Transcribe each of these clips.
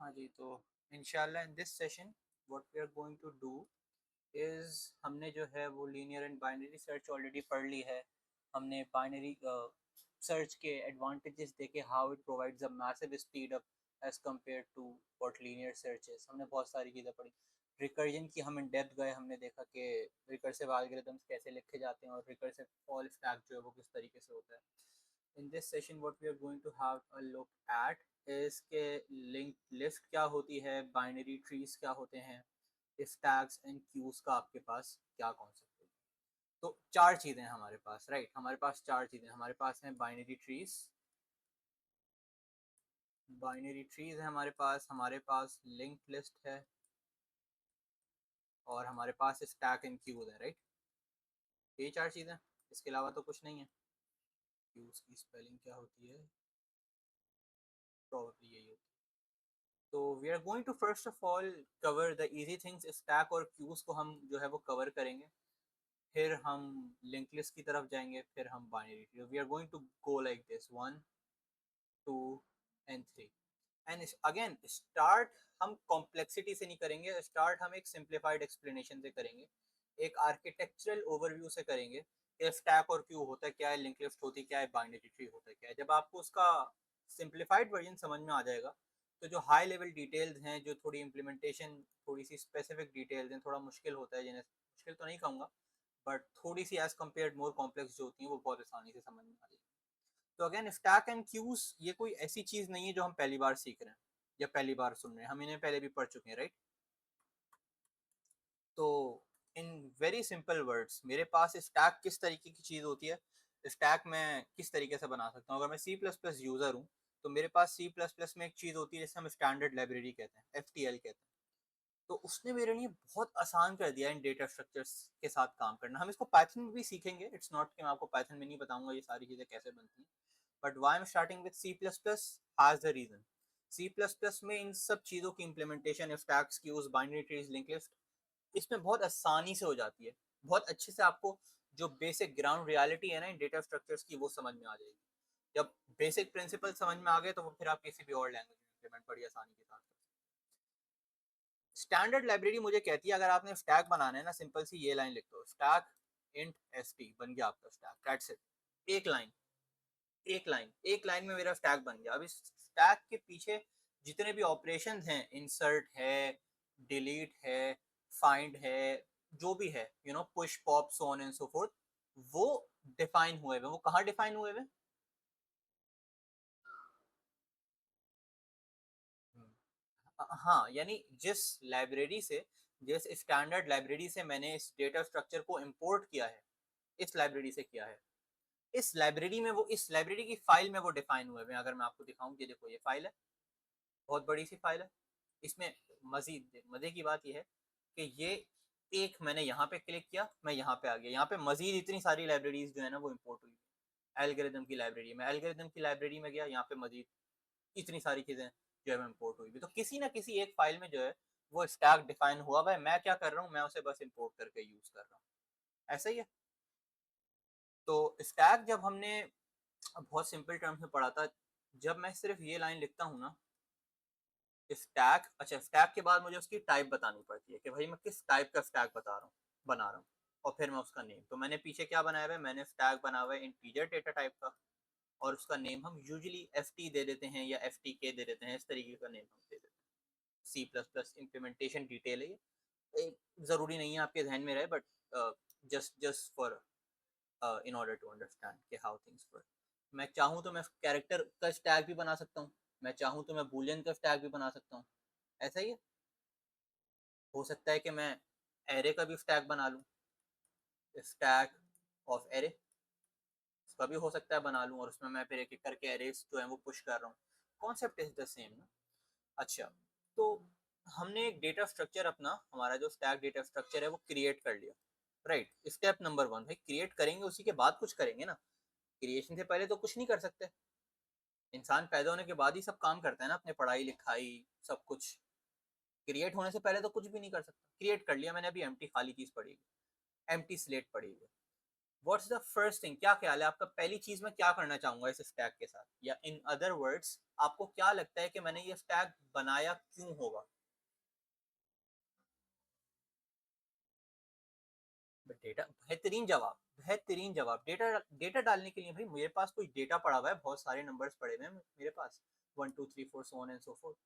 हाँ जी, तो इंशाल्लाह in this session what we are going to do is हमने जो है वो linear and binary search already पढ़ ली है। हमने बाइनरी सर्च के एडवांटेजेस देखे, how it provides a massive speed up as compare to what linear search is. हमने बहुत सारी चीज़ें पढ़ी। रिकर्जन की हम इन डेप्थ गए, हमने देखा कि रिकर्सिव एल्गोरिथम्स कैसे लिखे जाते हैं और रिकर्सिव फॉल स्टैक जो है वो किस तरीके से होता है। In this session what we are going to have a look at इसके लिंक लिस्ट क्या होती है, बाइनरी ट्रीज क्या होते हैं, स्टैक्स एंड क्यूज का आपके पास क्या कॉन्सेप्ट है। तो चार चीजें हैं हमारे पास, राइट? हमारे पास चार चीजें हमारे पास हैं। बाइनरी ट्रीज है हमारे पास लिंक लिस्ट है और हमारे पास स्टैक एंड क्यूज है, राइट? ये चार चीजें, इसके अलावा तो कुछ नहीं है। क्यूज की स्पेलिंग क्या होती है? प्रॉब्ली यही होती है। तो we are going to first of all cover the easy things. Stack और क्यूज को हम जो है वो कवर करेंगे, फिर हम लिंक लिस्ट की तरफ जाएंगे, फिर हम binary tree. We are going to go like this, 1 2 and 3। And again start हम कॉम्प्लेक्सिटी से नहीं करेंगे, स्टार्ट हम एक सिंप्लीफाइड एक्सप्लेनेशन से करेंगे, एक आर्किटेक्चरल ओवरव्यू से करेंगे कि स्टैक और क्यू होता है क्या है, लिंक लिस्ट होती क्या है, बाइनरी ट्री होता है क्या है। जब आपको उसका सिंप्लीफाइड वर्जन समझ में आ जाएगा तो जो हाई लेवल डिटेल्स हैं, जो थोड़ी इम्प्लीमेंटेशन, थोड़ी सी स्पेसिफिक डिटेल्स हैं, थोड़ा मुश्किल होता है, जिन्हें मुश्किल तो नहीं कहूँगा बट थोड़ी सी एज कम्पेयर मोर कॉम्प्लेक्स जो होती हैं वो बहुत आसानी से समझ में आ जाएगी। तो अगेन स्टैक एंड क्यूज ये कोई ऐसी चीज नहीं है जो हम पहली बार सीख रहे हैं या पहली बार सुन रहे हैं, हम इन्हें पहले भी पढ़ चुके हैं, राइट? तो इन वेरी सिंपल वर्ड्स मेरे पास स्टैक किस तरीके की चीज होती है, स्टैक मैं किस तरीके से बना सकता हूँ। अगर मैं सी प्लस प्लस यूजर हूँ तो मेरे पास सी प्लस प्लस में एक चीज होती है जिसे हम स्टैंडर्ड लाइब्रेरी कहते हैं, FTL कहते हैं। तो उसने मेरे लिए बहुत आसान कर दिया इन डेटा स्ट्रक्चर्स के साथ काम करना। हम इसको पाइथन में भी सीखेंगे, इट्स नॉट कि मैं आपको पाइथन में नहीं बताऊंगा ये सारी चीजें कैसे बनती हैं, but why am starting with C plus plus has the reason. C plus plus में इन सब चीज़ों की implementation, stacks, queues, binary trees, link list, इसमें बहुत आसानी से हो जाती है। बहुत अच्छे से आपको जो बेसिक ग्राउंड रियलिटी है ना इन डेटा स्ट्रक्चर्स की वो समझ में आ जाएगी। जब बेसिक प्रिंसिपल समझ में आ गए तो वो फिर आप किसी भी और लैंग्वेज में इम्प्लीमेंट बड़ी आसानी के साथ कर सकते हैं। स्टैंडर्ड लाइब्रेरी मुझे कहती है अगर आपने स्टैक बनाना है ना, सिंपल सी ये लाइन लिख दो, स्टैक इंट st, बन गया आपका स्टैक, दैट्स इट। एक लाइन, एक लाइन में मेरा स्टैक बन गया। अब इस स्टैक के पीछे जितने भी ऑपरेशन हैं, इंसर्ट है, डिलीट है, फाइंड है, जो भी है, push pop so on and so fourth, वो डिफाइन हुए हुए। वो कहाँ डिफाइन हुए हुए? हाँ, यानी जिस स्टैंडर्ड लाइब्रेरी से मैंने इस डेटा स्ट्रक्चर को इंपोर्ट किया है, इस लाइब्रेरी से किया है, इस लाइब्रेरी की फाइल में वो डिफाइन हुए हैं। अगर मैं आपको दिखाऊं, ये देखो ये फाइल है, बहुत बड़ी सी फाइल है। इसमें मजीद मजे की बात यह है कि ये एक मैंने यहाँ पे क्लिक किया, मैं यहाँ पे आ गया, यहाँ पे मजीद इतनी सारी लाइब्रेरीज जो है ना वो इम्पोर्ट हुई। एल्गोरिथम की लाइब्रेरी, मैं एल्गोरिथम की लाइब्रेरी में गया, यहाँ पे मजीद इतनी सारी चीजें जो है इम्पोर्ट हुई भी। तो किसी ना किसी एक फाइल में जो है वो स्टैक डिफाइन हुआ हुआ है। मैं क्या कर रहा हूँ, मैं उसे बस इम्पोर्ट करके यूज कर रहा हूँ। ऐसा ही है। तो स्टैक जब हमने बहुत सिंपल टर्म्स में पढ़ा था, जब मैं सिर्फ ये लाइन लिखता हूँ ना, स्टैक, अच्छा स्टैक के बाद मुझे उसकी टाइप बतानी पड़ती है कि भाई मैं किस टाइप का स्टैक बना रहा हूँ, और फिर मैं उसका नेम। तो मैंने पीछे क्या बनाया हुआ है, मैंने स्टैक बनाया हुआ है इंटीजर डेटा टाइप का, और उसका नेम हम यूजुअली FT दे देते हैं या FTK दे देते हैं, इस तरीके का नेम हम दे देते हैं। C plus plus implementation detail है ये, जरूरी नहीं है आपके ध्यान में रहे, but just just for in order to understand कि हाउ थिंग्स वर्क। मैं चाहूँ तो मैं कैरेक्टर का स्टैक भी बना सकता हूँ, मैं चाहूँ तो मैं बूलियन का स्टैक भी बना सकता हूँ। ऐसा ही है। हो सकता है कि मैं एरे का भी स्टैक बना लूँ, स्टैक ऑफ एरे, उसका भी हो सकता है बना लूँ, और उसमें मैं फिर एक एक करके एरेस जो है वो पुश कर रहा हूँ। कॉन्सेप्ट इज द सेम ना। अच्छा, तो हमने एक डेटा स्ट्रक्चर अपना, हमारा जो स्टैक डेटा स्ट्रक्चर है वो क्रिएट कर लिया, राइट? स्टेप नंबर 1, भाई क्रिएट करेंगे उसी के बाद कुछ करेंगे ना, क्रिएशन से पहले तो कुछ नहीं कर सकते। इंसान पैदा होने के बाद ही सब काम करता है ना, अपने पढ़ाई लिखाई सब कुछ। क्रिएट होने से पहले तो कुछ भी नहीं कर सकता। क्रिएट कर लिया मैंने, अभी एम्प्टी खाली चीज पड़ी, एम्प्टी स्लेट पड़ी हुई। व्हाट्स द फर्स्ट थिंग, क्या ख्याल है आपका, पहली चीज मैं क्या करना चाहूंगा इस स्टैक के साथ, या इन अदर वर्ड्स आपको क्या लगता है कि मैंने ये स्टैक बनाया क्यों होगा? डेटा, बेहतरीन जवाब, बेहतरीन जवाब। डेटा, डेटा डालने के लिए भाई मेरे पास कोई डेटा पड़ा हुआ है, बहुत सारे नंबर्स पड़े हुए हैं मेरे पास, 1 2 3 4 so on and so fourth,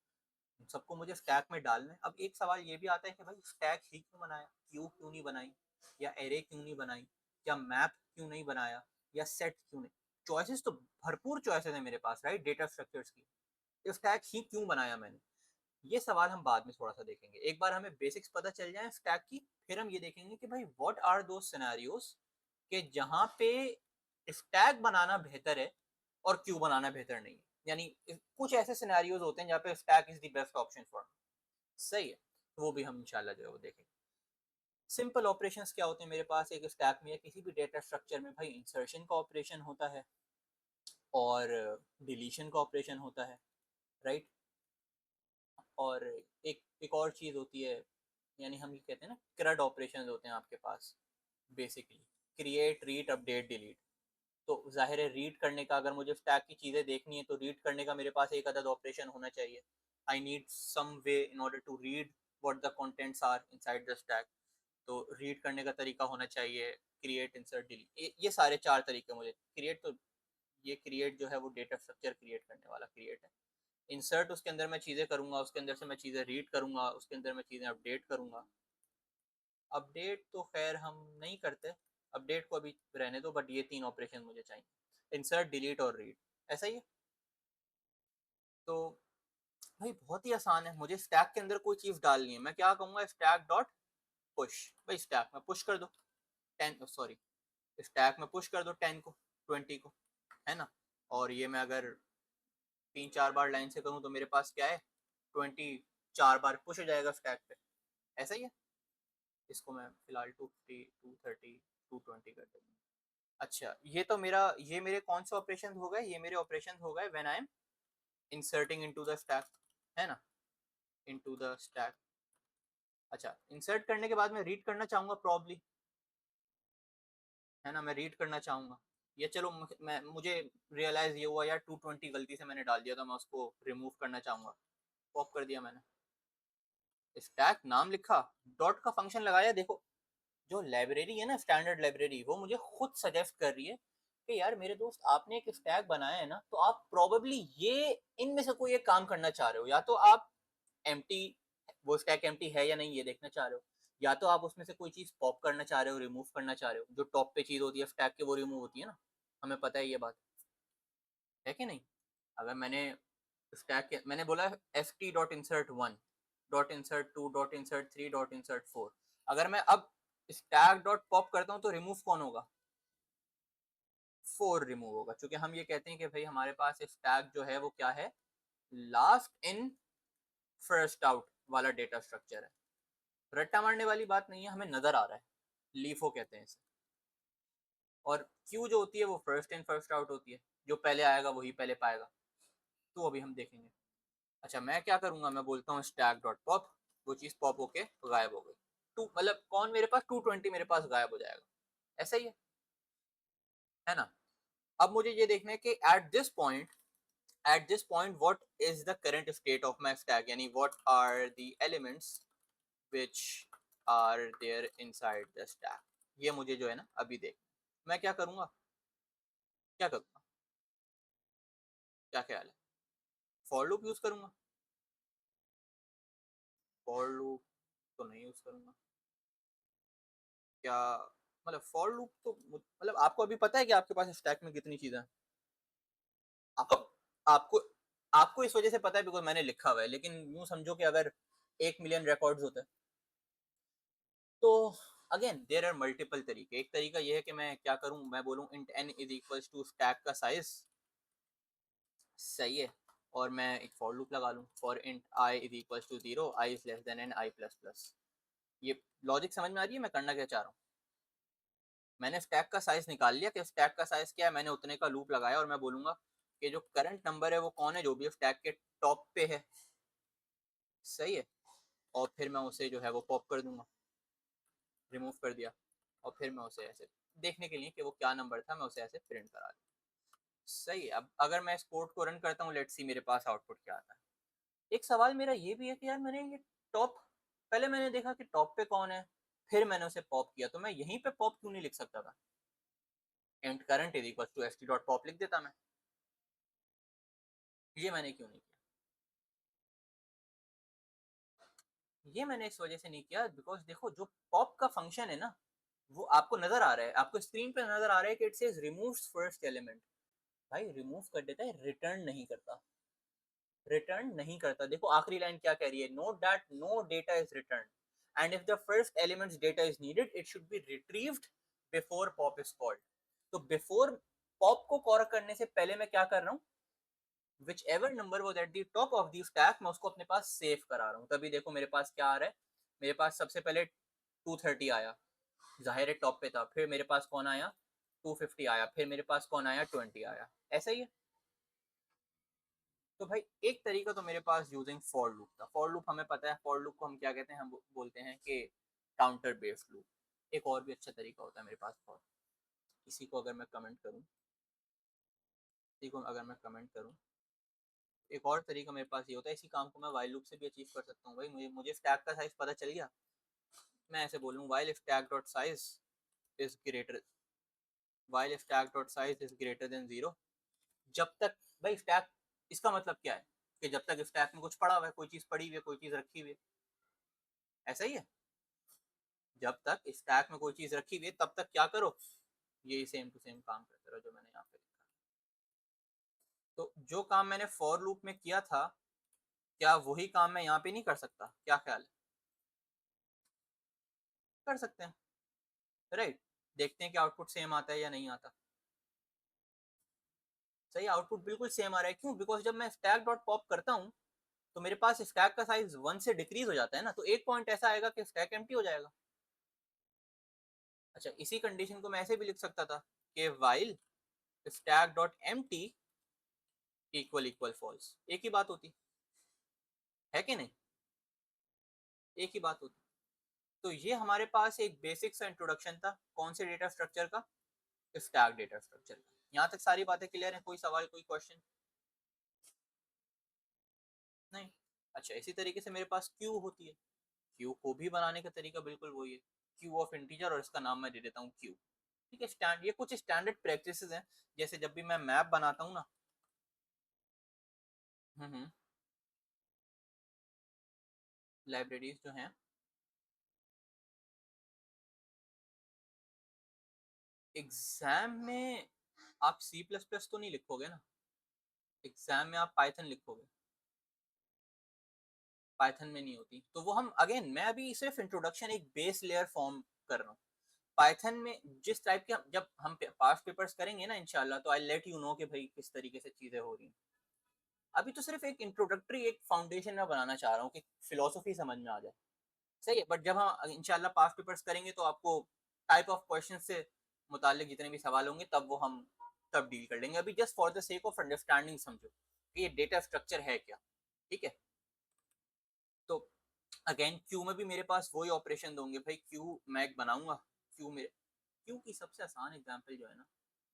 सबको मुझे स्टैक में डालना है। अब एक सवाल ये भी आता है कि भाई स्टैक ही क्यों बनाया, क्यू क्यों नहीं बनाई, या एरे क्यों नहीं बनाई, या मैप क्यों नहीं बनाया, या सेट क्यों नहीं? चॉइसेस तो भरपूर चॉइसेस है मेरे पास, राइट, डेटा स्ट्रक्चर्स की। तो स्टैक ही क्यों बनाया मैंने, ये सवाल हम बाद में थोड़ा सा देखेंगे। एक बार हमें बेसिक्स पता चल जाए स्टैक की, फिर हम ये देखेंगे कि भाई व्हाट आर दो सिनेरियोज कि जहां पे स्टैक बनाना बेहतर है और क्यों बनाना बेहतर नहीं है। यानी कुछ ऐसे सिनेरियोज होते हैं जहाँ पे stack is the best option for, सही है, तो वो भी हम इंशाल्लाह जो है वो देखेंगे। सिंपल ऑपरेशंस क्या होते हैं मेरे पास एक स्टैक में या किसी भी डेटा स्ट्रक्चर में? भाई इंसर्शन का ऑपरेशन होता है और डिलीशन का ऑपरेशन होता है, राइट। और एक और चीज़ होती है, यानी हम ये कहते हैं ना क्रड ऑपरेशंस होते हैं आपके पास, basically create, read, update, delete. तो जाहिर है रीड करने का, अगर मुझे स्टैक की चीज़ें देखनी है तो रीड करने का मेरे पास एक अदद ऑपरेशन होना चाहिए। I need some way in order to read what the contents are inside the stack. तो रीड करने का तरीका होना चाहिए क्रिएट, इंसर्ट, डिलीट, ये सारे चार तरीके मुझे। क्रिएट तो ये क्रिएट जो है वो डेटा स्ट्रक्चर क्रिएट करने वाला क्रिएट है। इंसर्ट उसके अंदर मैं चीज़ें करूंगा, उसके अंदर से मैं चीज़ें रीड करूंगा, उसके अंदर मैं चीज़ें अपडेट करूंगा। अपडेट तो खैर हम नहीं करते, अपडेट को अभी रहने दो, बट ये तीन ऑपरेशन मुझे चाहिए, इंसर्ट, डिलीट और रीड। ऐसा ही है। तो भाई बहुत ही आसान है, मुझे स्टैक के अंदर कोई चीज़ डालनी है, मैं क्या कहूँगा, स्टैक डॉट पुश। भाई स्टैक में पुश कर दो 10, सॉरी, स्टैक में पुश कर दो 10 को, 20 को, है ना। और ये मैं अगर 3 4 बार लाइन से करूँ तो मेरे पास क्या है, 24 बार पुश हो जाएगा स्टैक पे। ऐसा ही है। इसको मैं फिलहाल 250, 230, 220 कर दूंगा। अच्छा, ये तो मेरा, ये मेरे कौन से ऑपरेशन हो गए, ये मेरे ऑपरेशन हो गए when I am inserting into the stack, है ना, इनटू द स्टैक। अच्छा, इंसर्ट करने के बाद मैं रीड करना चाहूंगा प्रॉब्ली, है ना, मैं रीड करना चाहूंगा। ये चलो मैं, मुझे रियलाइज ये हुआ यार 220 गलती से मैंने डाल दिया था, मैं उसको रिमूव करना चाहूंगा, पॉप कर दिया मैंने, स्टैक नाम लिखा, डॉट का फंक्शन लगाया। देखो जो लाइब्रेरी है ना, स्टैंडर्ड लाइब्रेरी, वो मुझे खुद सजेस्ट कर रही है कि यार मेरे दोस्त आपने एक स्टैक बनाया है ना, तो आप प्रोबेबली ये इनमें से कोई एक काम करना चाह रहे हो, या तो आप एम्प्टी, वो स्टैक एम्प्टी है या नहीं ये देखना चाह रहे हो, या तो आप उसमें से कोई चीज पॉप करना चाह रहे हो, रिमूव करना चाह रहे हो, जो टॉप पे चीज होती है स्टैक के वो रिमूव होती है ना, हमें पता है ये बात, है कि नहीं। अगर मैंने स्टैक के, मैंने बोला F T dot insert 1, dot insert 2, dot insert 3, dot insert 4, अगर मैं अब स्टैक डॉट पॉप करता हूँ तो रिमूव कौन होगा, 4 रिमूव होगा, क्योंकि हम ये कहते हैं कि भाई हमारे पास स्टैक जो है वो क्या है, लास्ट इन फर्स्ट आउट वाला डेटा स्ट्रक्चर है। रट्टा मारने वाली बात नहीं है, हमें नजर आ रहा है, लीफो कहते हैं इसे। और क्यू जो होती है वो फर्स्ट इन फर्स्ट आउट होती है, जो पहले आएगा वही पहले पाएगा। तो अभी हम देखेंगे। अच्छा, मैं क्या करूंगा, मैं बोलता हूँ स्टैक डॉट पॉप, वो चीज पॉप होके गायब हो गई, टू मतलब कौन मेरे पास, 220 मेरे पास गायब हो जाएगा। ऐसा ही है ना। अब मुझे ये देखना है कि at this point what is the current state of my stack, यानी what are the elements which are there inside the stack, ये मुझे जो है ना अभी देख, मैं क्या करूंगा, क्या करूंगा, क्या ख्याल है, फॉर लूप यूज करूंगा, फॉर लूप तो नहीं यूज करूंगा, क्या, मतलब फॉर लूप तो मतलब आपको अभी पता है कि आपके पास स्टैक में कितनी चीजें हैं, आपको आपको आपको इस वजह से पता है बिकॉज मैंने लिखा हुआ है, लेकिन यूं समझो कि अगर 1 मिलियन रिकॉर्ड्स होते हैं तो, अगेन देयर आर मल्टीपल तरीके। एक तरीका यह है कि मैं क्या करूं, मैं बोलूं int n is equals to stack का साइज, सही है, और मैं एक फॉर लूप लगा लूं, for int i is equals to 0, i is less than n, i plus plus. ये लॉजिक समझ में आ रही है मैं करना क्या चाह रहा हूँ? मैंने स्टैक का साइज निकाल लिया कि स्टैक का साइज क्या है, मैंने उतने का लूप लगाया, और मैं बोलूंगा कि जो करंट नंबर है वो कौन है, जो भी स्टैक के टॉप पे है, सही है, और फिर मैं उसे जो है वो पॉप कर दूंगा, रिमूव कर दिया, और फिर मैं उसे ऐसे देखने के लिए कि वो क्या नंबर था, मैं उसे ऐसे प्रिंट करा दूँ। सही है। अब अगर मैं इस कोड को रन करता हूँ, लेट्स सी मेरे पास आउटपुट क्या आता है। एक सवाल मेरा ये भी है कि यार मैंने ये टॉप, पहले मैंने देखा कि टॉप पे कौन है, फिर मैंने उसे पॉप किया, तो मैं यहीं पे पॉप क्यों नहीं लिख सकता था? And current is equal to st dot pop लिख देता मैं। ये मैंने क्यों नहीं किया? ये मैंने इस वजह से नहीं किया बिकॉज देखो जो पॉप का फंक्शन है ना, वो आपको नजर आ रहा है, आपको स्क्रीन पे नजर आ रहा है कि it says removes first element. भाई रिमूव कर देता है, रिटर्न नहीं करता। रिटर्न नहीं करता। देखो आखिरी लाइन क्या कह रही है, note that no data is return and if the first elements data is needed it should be retrieved before pop is called. तो बिफोर पॉप को कॉल करने से पहले मैं क्या कर रहा हूँ, whichever number was at the top of the stack, मैं उसको अपने पास सेव करा रहा हूँ। तभी देखो मेरे पास क्या आ रहा है, मेरे पास सबसे पहले 230 आया, जाहिर है टॉप पे था, फिर मेरे पास कौन आया 250 आया, फिर मेरे पास कौन आया 20 आया, ऐसा ही है। तो भाई एक तरीका तो मेरे पास यूजिंग फॉर लूप था। फॉर लूप हमें पता है, फॉर लूप को हम क्या कहते हैं, हम बोलते हैं कि काउंटर बेस्ड लूप। एक और भी अच्छा तरीका होता है मेरे पास फॉर, इसी को अगर मैं कमेंट करूँ, इसी को अगर मैं कमेंट करूँ, एक और तरीका मेरे पास ये होता है, इसी काम को मैं वाइल लूप से भी अचीव कर सकता हूँ। भाई मुझे स्टैक का साइज पता चल गया, मैं ऐसे बोलूँ while stack dot size is greater, while stack dot size is greater than 0, जब तक, भाई स्टैक, इसका मतलब क्या है कि जब तक स्टैक में कुछ पड़ा हुआ है, कोई चीज पड़ी हुई है, कोई चीज रखी हुई है, ऐसा ही है। जब तक स्टैक में कोई चीज रखी हुई है तब तक क्या करो, ये सेम टू सेम काम करते रहो जो मैंने यहाँ पे लिखा। तो जो काम मैंने फॉर लूप में किया था, क्या वही काम मैं यहाँ पे नहीं कर सकता? क्या ख्याल है, कर सकते हैं, राइट? देखते हैं कि आउटपुट सेम आता है या नहीं आता। सही, आउटपुट बिल्कुल सेम आ रहा है। क्यों? बिकॉज जब मैं स्टैक डॉट पॉप करता हूँ तो मेरे पास स्टैक का साइज 1 से डिक्रीज हो जाता है ना, तो एक पॉइंट ऐसा आएगा कि स्टैक एम्प्टी हो जाएगा। अच्छा, इसी कंडीशन को मैं ऐसे भी लिख सकता था कि while stack dot empty equal equal false, एक ही बात होती है कि नहीं, एक ही बात होती। तो ये हमारे पास एक बेसिक सा इंट्रोडक्शन था, कौन से डेटा स्ट्रक्चर का, स्टैक डेटा स्ट्रक्चर का। यहाँ तक सारी बातें क्लियर है? कोई सवाल, कोई क्वेश्चन? नहीं। अच्छा, इसी तरीके से मेरे पास क्यू होती है, क्यू को भी बनाने का तरीका बिल्कुल वही है, क्यू ऑफ इंटीजर, और इसका नाम मैं दे देता हूँ क्यू। ठीक है, स्टैंड, ये कुछ स्टैंडर्ड प्रैक्टिसेस हैं। जैसे जब भी मैं मैप बनाता हूँ ना, लाइब्रेरीज जो हैं, एग्जाम में आप सी प्लस प्लस तो नहीं लिखोगे ना, एग्जाम में आप पाइथन लिखोगे, पाइथन में नहीं होती। तो वो हम अगेन, मैं अभी सिर्फ इंट्रोडक्शन, एक बेस लेयर फॉर्म कर रहा हूँ। पाइथन में जिस टाइप के जब हम पास्ट पेपर्स करेंगे ना इंशाल्लाह, तो आई लेट यू नो कि भाई किस तरीके से चीजें हो रही हैं। अभी तो सिर्फ एक इंट्रोडक्टरी, एक फाउंडेशन में बनाना चाह रहा हूँ कि फिलोसफी समझ में आ जाए। सही है, बट जब हम इंशाल्लाह पास्ट पेपर्स करेंगे तो आपको टाइप ऑफ क्वेश्चन से मुतालिक जितने भी सवाल होंगे तब वो हम तब डील कर लेंगे। अभी just for the sake of understanding समझो कि ये डेटा स्ट्रक्चर है क्या। ठीक है, तो अगेन क्यू में भी मेरे पास वही ऑपरेशन होंगे। भाई क्यू मैं एक बनाऊंगा, क्यू मेरे, क्यू की सबसे आसान एग्जाम्पल जो है ना,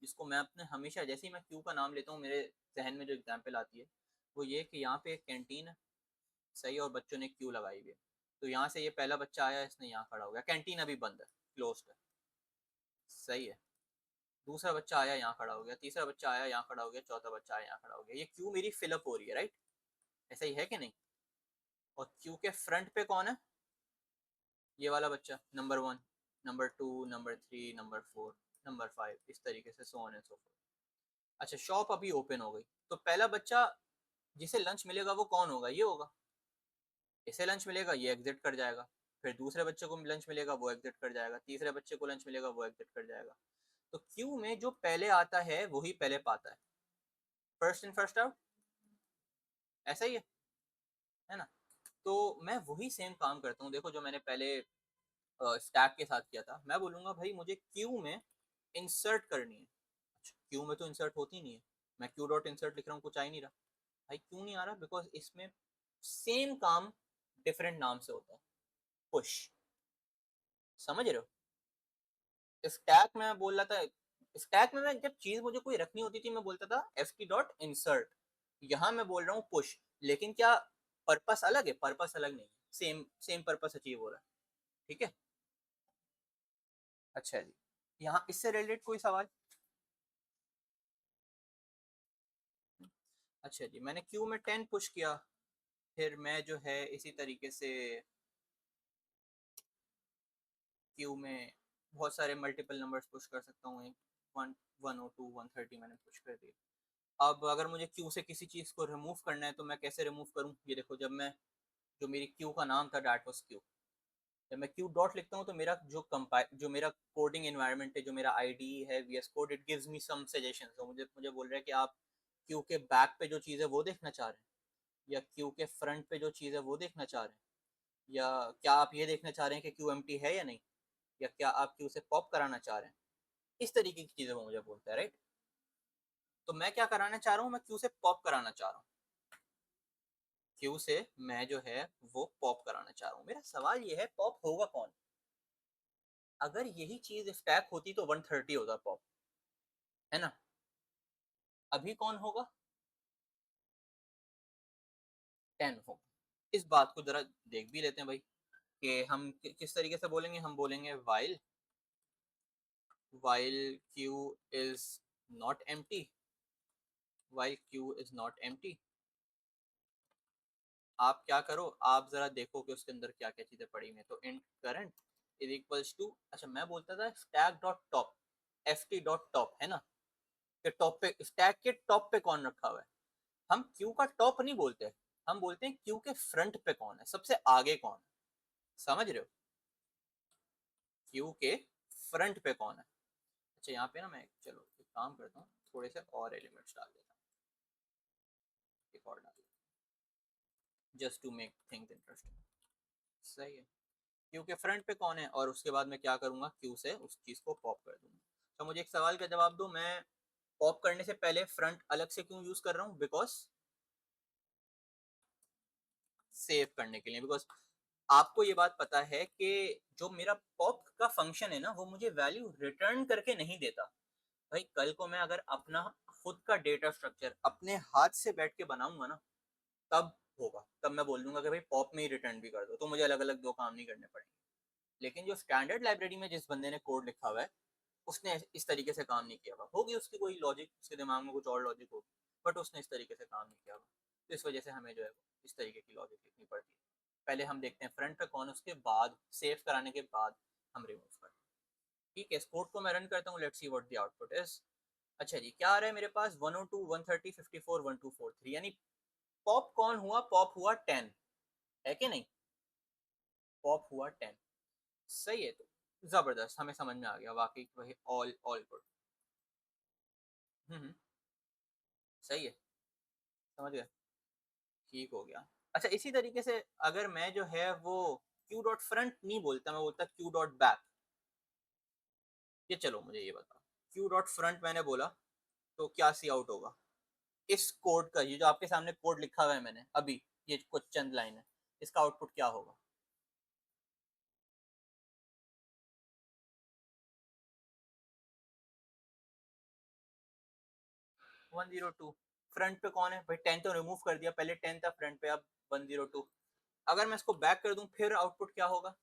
जिसको मैं अपने हमेशा, जैसे ही मैं क्यू का नाम लेता हूँ मेरे जहन में जो एग्जाम्पल आती है, वो ये कि यहाँ पे एक कैंटीन है, सही, और बच्चों ने क्यू लगाई हुई है। तो यहाँ से ये पहला बच्चा आया, इसने यहाँ खड़ा हो गया, कैंटीन अभी बंद है, क्लोज है, सही है। दूसरा बच्चा आया, यहाँ खड़ा हो गया, तीसरा बच्चा आया, यहाँ खड़ा हो गया, चौथा बच्चा आया, यहाँ खड़ा हो गया। ये क्यू मेरी फिलअप हो रही है, राइट? ऐसा ही है कि नहीं? और क्यू के फ्रंट पे कौन है? ये वाला बच्चा, number 1, number 2, number 3, number 4, number 5, इस तरीके से so on and so fourth. अच्छा, शॉप अभी ओपन हो गई, तो पहला बच्चा जिसे लंच मिलेगा वो कौन होगा? ये होगा। इसे लंच मिलेगा, ये एग्जिट कर जाएगा। फिर दूसरे बच्चे को लंच मिलेगा, वो एग्जिट कर जाएगा। तीसरे बच्चे को लंच मिलेगा, वो एग्जिट कर जाएगा। तो क्यू में जो पहले आता है वही पहले पाता है, फर्स्ट इन फर्स्ट आउट, ऐसा ही है ना? तो मैं वही सेम काम करता हूँ। देखो जो मैंने पहले स्टैक के साथ किया था, मैं बोलूंगा भाई मुझे क्यू में इंसर्ट करनी है। अच्छा, क्यू में तो इंसर्ट होती नहीं है, मैं क्यू डॉट इंसर्ट लिख रहा हूँ, कुछ आ ही नहीं रहा। भाई क्यों नहीं आ रहा? बिकॉज इसमें सेम काम डिफरेंट नाम से होता है, पुश, समझ रहे हो? स्टैक में बोल रहा था, स्टैक में मैं जब चीज मुझे कोई रखनी होती थी मैं बोलता था ft.insert। यहाँ मैं बोल रहा हूँ पुश, लेकिन क्या पर्पस अलग है? पर्पस अलग नहीं है, सेम सेम पर्पस अचीव हो रहा है। ठीक है, अच्छा जी, यहाँ इससे रिलेटेड कोई सवाल? अच्छा जी, मैंने क्यू में 10 पुश किया, फिर मैं जो है इसी तरीके से क्यू में बहुत सारे मल्टीपल नंबर्स पुश कर सकता हूँ। वन 102 130 मैंने पुश कर दिया। अब अगर मुझे क्यू से किसी चीज़ को रिमूव करना है तो मैं कैसे रिमूव करूँ? ये देखो, जब मैं, जो मेरी क्यू का नाम था डैट वाज क्यू, जब मैं क्यू डॉट लिखता हूँ तो मेरा जो मेरा कोडिंग एनवायरनमेंट है, जो मेरा आईडी है VS code, it gives me some suggestions. तो मुझे मुझे बोल रहा है कि आप क्यू के बैक पे जो चीज़ है वो देखना चाह रहे हैं, या क्यू के फ्रंट पे जो चीज़ है वो देखना चाह रहे हैं, या क्या आप ये देखना चाह रहे हैं कि क्यू एम्प्टी है या नहीं, या क्या आप क्यू से पॉप कराना चाह रहे हैं। इस तरीके की चीज़ें वो मुझे बोलता है, राइट। तो मैं क्या कराना चाह रहा हूँ? मैं क्यू से पॉप कराना चाह रहा हूँ, क्यू से मैं जो है वो पॉप कराना चाह रहा हूँ। मेरा सवाल ये है, पॉप होगा कौन? अगर यही चीज स्टैक होती तो 130 होता पॉप, है ना? अभी कौन होगा? 10 होगा। इस बात को जरा देख भी लेते हैं भाई, कि हम किस तरीके से बोलेंगे। हम बोलेंगे while q is not empty, while q is not empty, आप क्या करो, आप जरा देखो कि उसके अंदर क्या क्या चीजें पड़ी हुई हैं। तो int current is equals to, अच्छा मैं बोलता था stack dot top, ft dot top, है ना? कि टॉप पे, स्टैक के टॉप पे कौन रखा हुआ है। हम क्यू का टॉप नहीं बोलते, हम बोलते हैं क्यू के फ्रंट पे कौन है, सबसे आगे कौन है। समझ रहे हो? क्यू के फ्रंट पे कौन है। अच्छा यहाँ पे ना मैं, चलो एक काम करता हूँ, थोड़े से और एलिमेंट्स डाल देता हूँ, एक और डाल देता हूँ, just to make things interesting. सही है, क्यू के फ्रंट पे कौन है, और उसके बाद मैं क्या करूंगा, क्यू से उस चीज को पॉप कर दूंगा। तो मुझे एक सवाल का जवाब दो, मैं पॉप करने से पहले फ्रंट अलग से क्यों यूज कर रहा हूँ? बिकॉज सेव करने के लिए, बिकॉज आपको ये बात पता है कि जो मेरा पॉप का फंक्शन है ना, वो मुझे वैल्यू रिटर्न करके नहीं देता। भाई कल को मैं अगर अपना खुद का डेटा स्ट्रक्चर अपने हाथ से बैठ के बनाऊंगा ना, तब होगा, तब मैं बोल दूंगा कि भाई पॉप में ही रिटर्न भी कर दो, तो मुझे अलग अलग दो काम नहीं करने पड़ेंगे। लेकिन जो स्टैंडर्ड लाइब्रेरी में जिस बंदे ने कोड लिखा हुआ है, उसने इस तरीके से काम नहीं किया हुआ। होगी उसकी कोई लॉजिक, उसके दिमाग में कुछ और लॉजिक होगी, बट उसने इस तरीके से काम नहीं किया हुआ। तो इस वजह से हमें जो है इस तरीके की लॉजिक लिखनी पड़ती है। पहले हम देखते हैं फ्रंट पे कौन, उसके बाद सेव कराने के बाद हम रिमूव करते हैं। ठीक है, इस कोड को मैं रन करता हूँ, let's see what the output is. अच्छा जी, क्या आ रहा है मेरे पास? 102 130 54 1243, यानी पॉप कौन हुआ? पॉप हुआ 10, है कि नहीं? पॉप हुआ 10। सही है, तो जबरदस्त, हमें समझ में आ गया वाकई, वही ऑल ऑल गुड। हम्म, सही है, समझ गया, ठीक हो गया। अच्छा इसी तरीके से अगर मैं जो है वो क्यू डॉट फ्रंट नहीं बोलता, मैं बोलता क्यू डॉट बैक, ये चलो मुझे ये बताओ, क्यू डॉट फ्रंट मैंने बोला तो क्या सी आउट होगा? इस कोड का, ये जो आपके सामने कोड लिखा हुआ है मैंने अभी, ये कुछ चंद लाइन है, इसका आउटपुट क्या होगा? 102। फ्रंट पे कौन है भाई? 10 तो रिमूव कर दिया, पहले 10 था फ्रंट पे, अब 102। अगर मैं इसको बैक कर दूं फिर आउटपुट क्या होगा?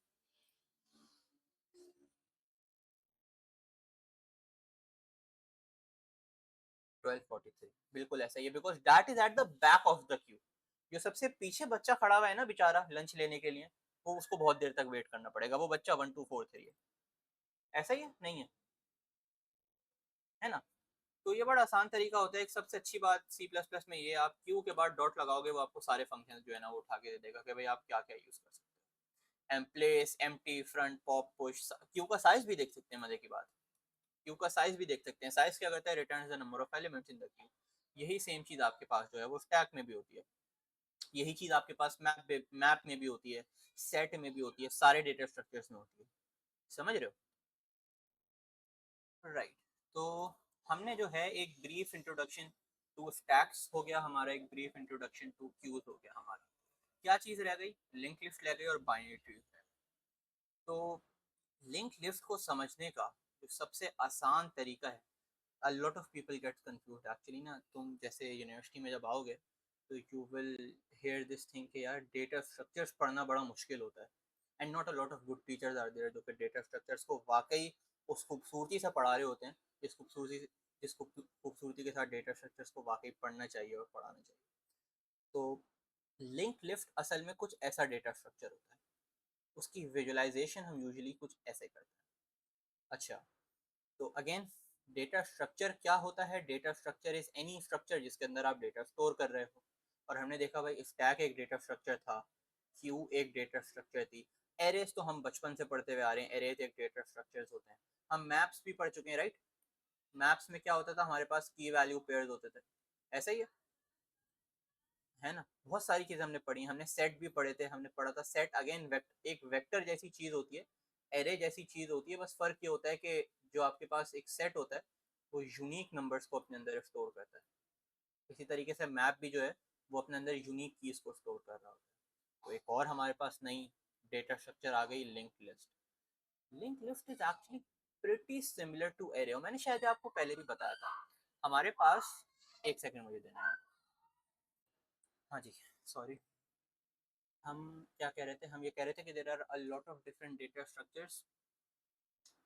1243, बिल्कुल ऐसा ही है, because that is at the back of the Q. जो सबसे पीछे बच्चा खड़ा हुआ है ना बेचारा लंच लेने के लिए, वो उसको बहुत देर तक वेट करना पड़ेगा, वो बच्चा 1243 है। ऐसा ही है, नहीं है ना? तो ये बड़ा आसान तरीका होता है। एक सबसे अच्छी बात सी प्लस प्लस में ये, आप क्यू के बाद डॉट लगाओगे, वो आपको सारे फंक्शन जो है ना वो उठा के दे देगा कि भाई आप क्या क्या यूज कर सकते हो। Emplace, empty, front, pop, push. Queue का साइज भी देख सकते हैं, मजे की बात, क्यू का साइज भी देख सकते हैं। साइज क्या करता है? Return the number of elements in the Q. यही सेम चीज आपके पास जो है वो स्टैक में भी होती है, यही चीज आपके पास मैप में भी होती है, सेट में भी होती है, सारे डेटा स्ट्रक्चर्स में होती है। समझ रहे हो? राइट। तो हमने जो है एक ब्रीफ इंट्रोडक्शन टू स्टैक्स हो गया हमारा, एक ब्रीफ इंट्रोडक्शन टू क्यूज हो गया हमारा। क्या चीज रह गई? लिंक लिस्ट रह गई और बाइनरी ट्री रह गई। तो लिंक लिस्ट को समझने का जो सबसे आसान तरीका है, a lot of people get confused actually ना, तुम जैसे यूनिवर्सिटी में जब आओगे तो you will hear this thing कि यार डेटा स्ट्रक्चर्स पढ़ना बड़ा मुश्किल होता है, and not a lot of good teachers are there जो कि डेटा स्ट्रक्चर्स को वाकई उस खूबसूरती से पढ़ा रहे होते हैं जिस खूबसूरती के साथ डेटा स्ट्रक्चर्स को वाकई पढ़ना चाहिए और पढ़ाना चाहिए। तो लिंक लिस्ट असल में कुछ ऐसा डेटा स्ट्रक्चर होता है, उसकी विजुअलाइजेशन हम यूजुअली कुछ ऐसे करते हैं। अच्छा, तो अगेन डेटा स्ट्रक्चर क्या होता है? Data structure is any structure जिसके अंदर आप डेटा स्टोर कर रहे हो। और हमने देखा भाई स्टैक एक डेटा स्ट्रक्चर था, क्यू एक डेटा स्ट्रक्चर थी, एरेज तो हम बचपन से पढ़ते हुए आ रहे हैं, एरेज एक डेटा स्ट्रक्चर्स होते हैं। हम मैप्स भी पढ़ चुके हैं, राइट? मैप्स में क्या होता था? हमारे पास की वैल्यू पेयर्स होते थे, ऐसा ही है ना? बहुत सारी चीजें हमने पढ़ी, हमने सेट भी पढ़े थे, हमने पढ़ा था सेट अगेन एक वेक्टर जैसी चीज होती है, एरे जैसी चीज होती है, बस फर्क ये होता है कि जो आपके पास एक सेट होता है वो यूनिक नंबर्स को अपने अंदर स्टोर करता है। इसी तरीके से मैप भी जो है वो अपने अंदर यूनिक कीज को स्टोर कर रहा होता है। तो एक और हमारे पास नई डेटा स्ट्रक्चर आ गई, link list. Link list is actually pretty similar to array, और मैंने शायद आपको पहले भी बताया था। हमारे पास, एक सेकंड मुझे देना है, हाँ जी, सॉरी। हम क्या कह रहे थे? हम ये कह रहे थे कि there are a lot of different data structures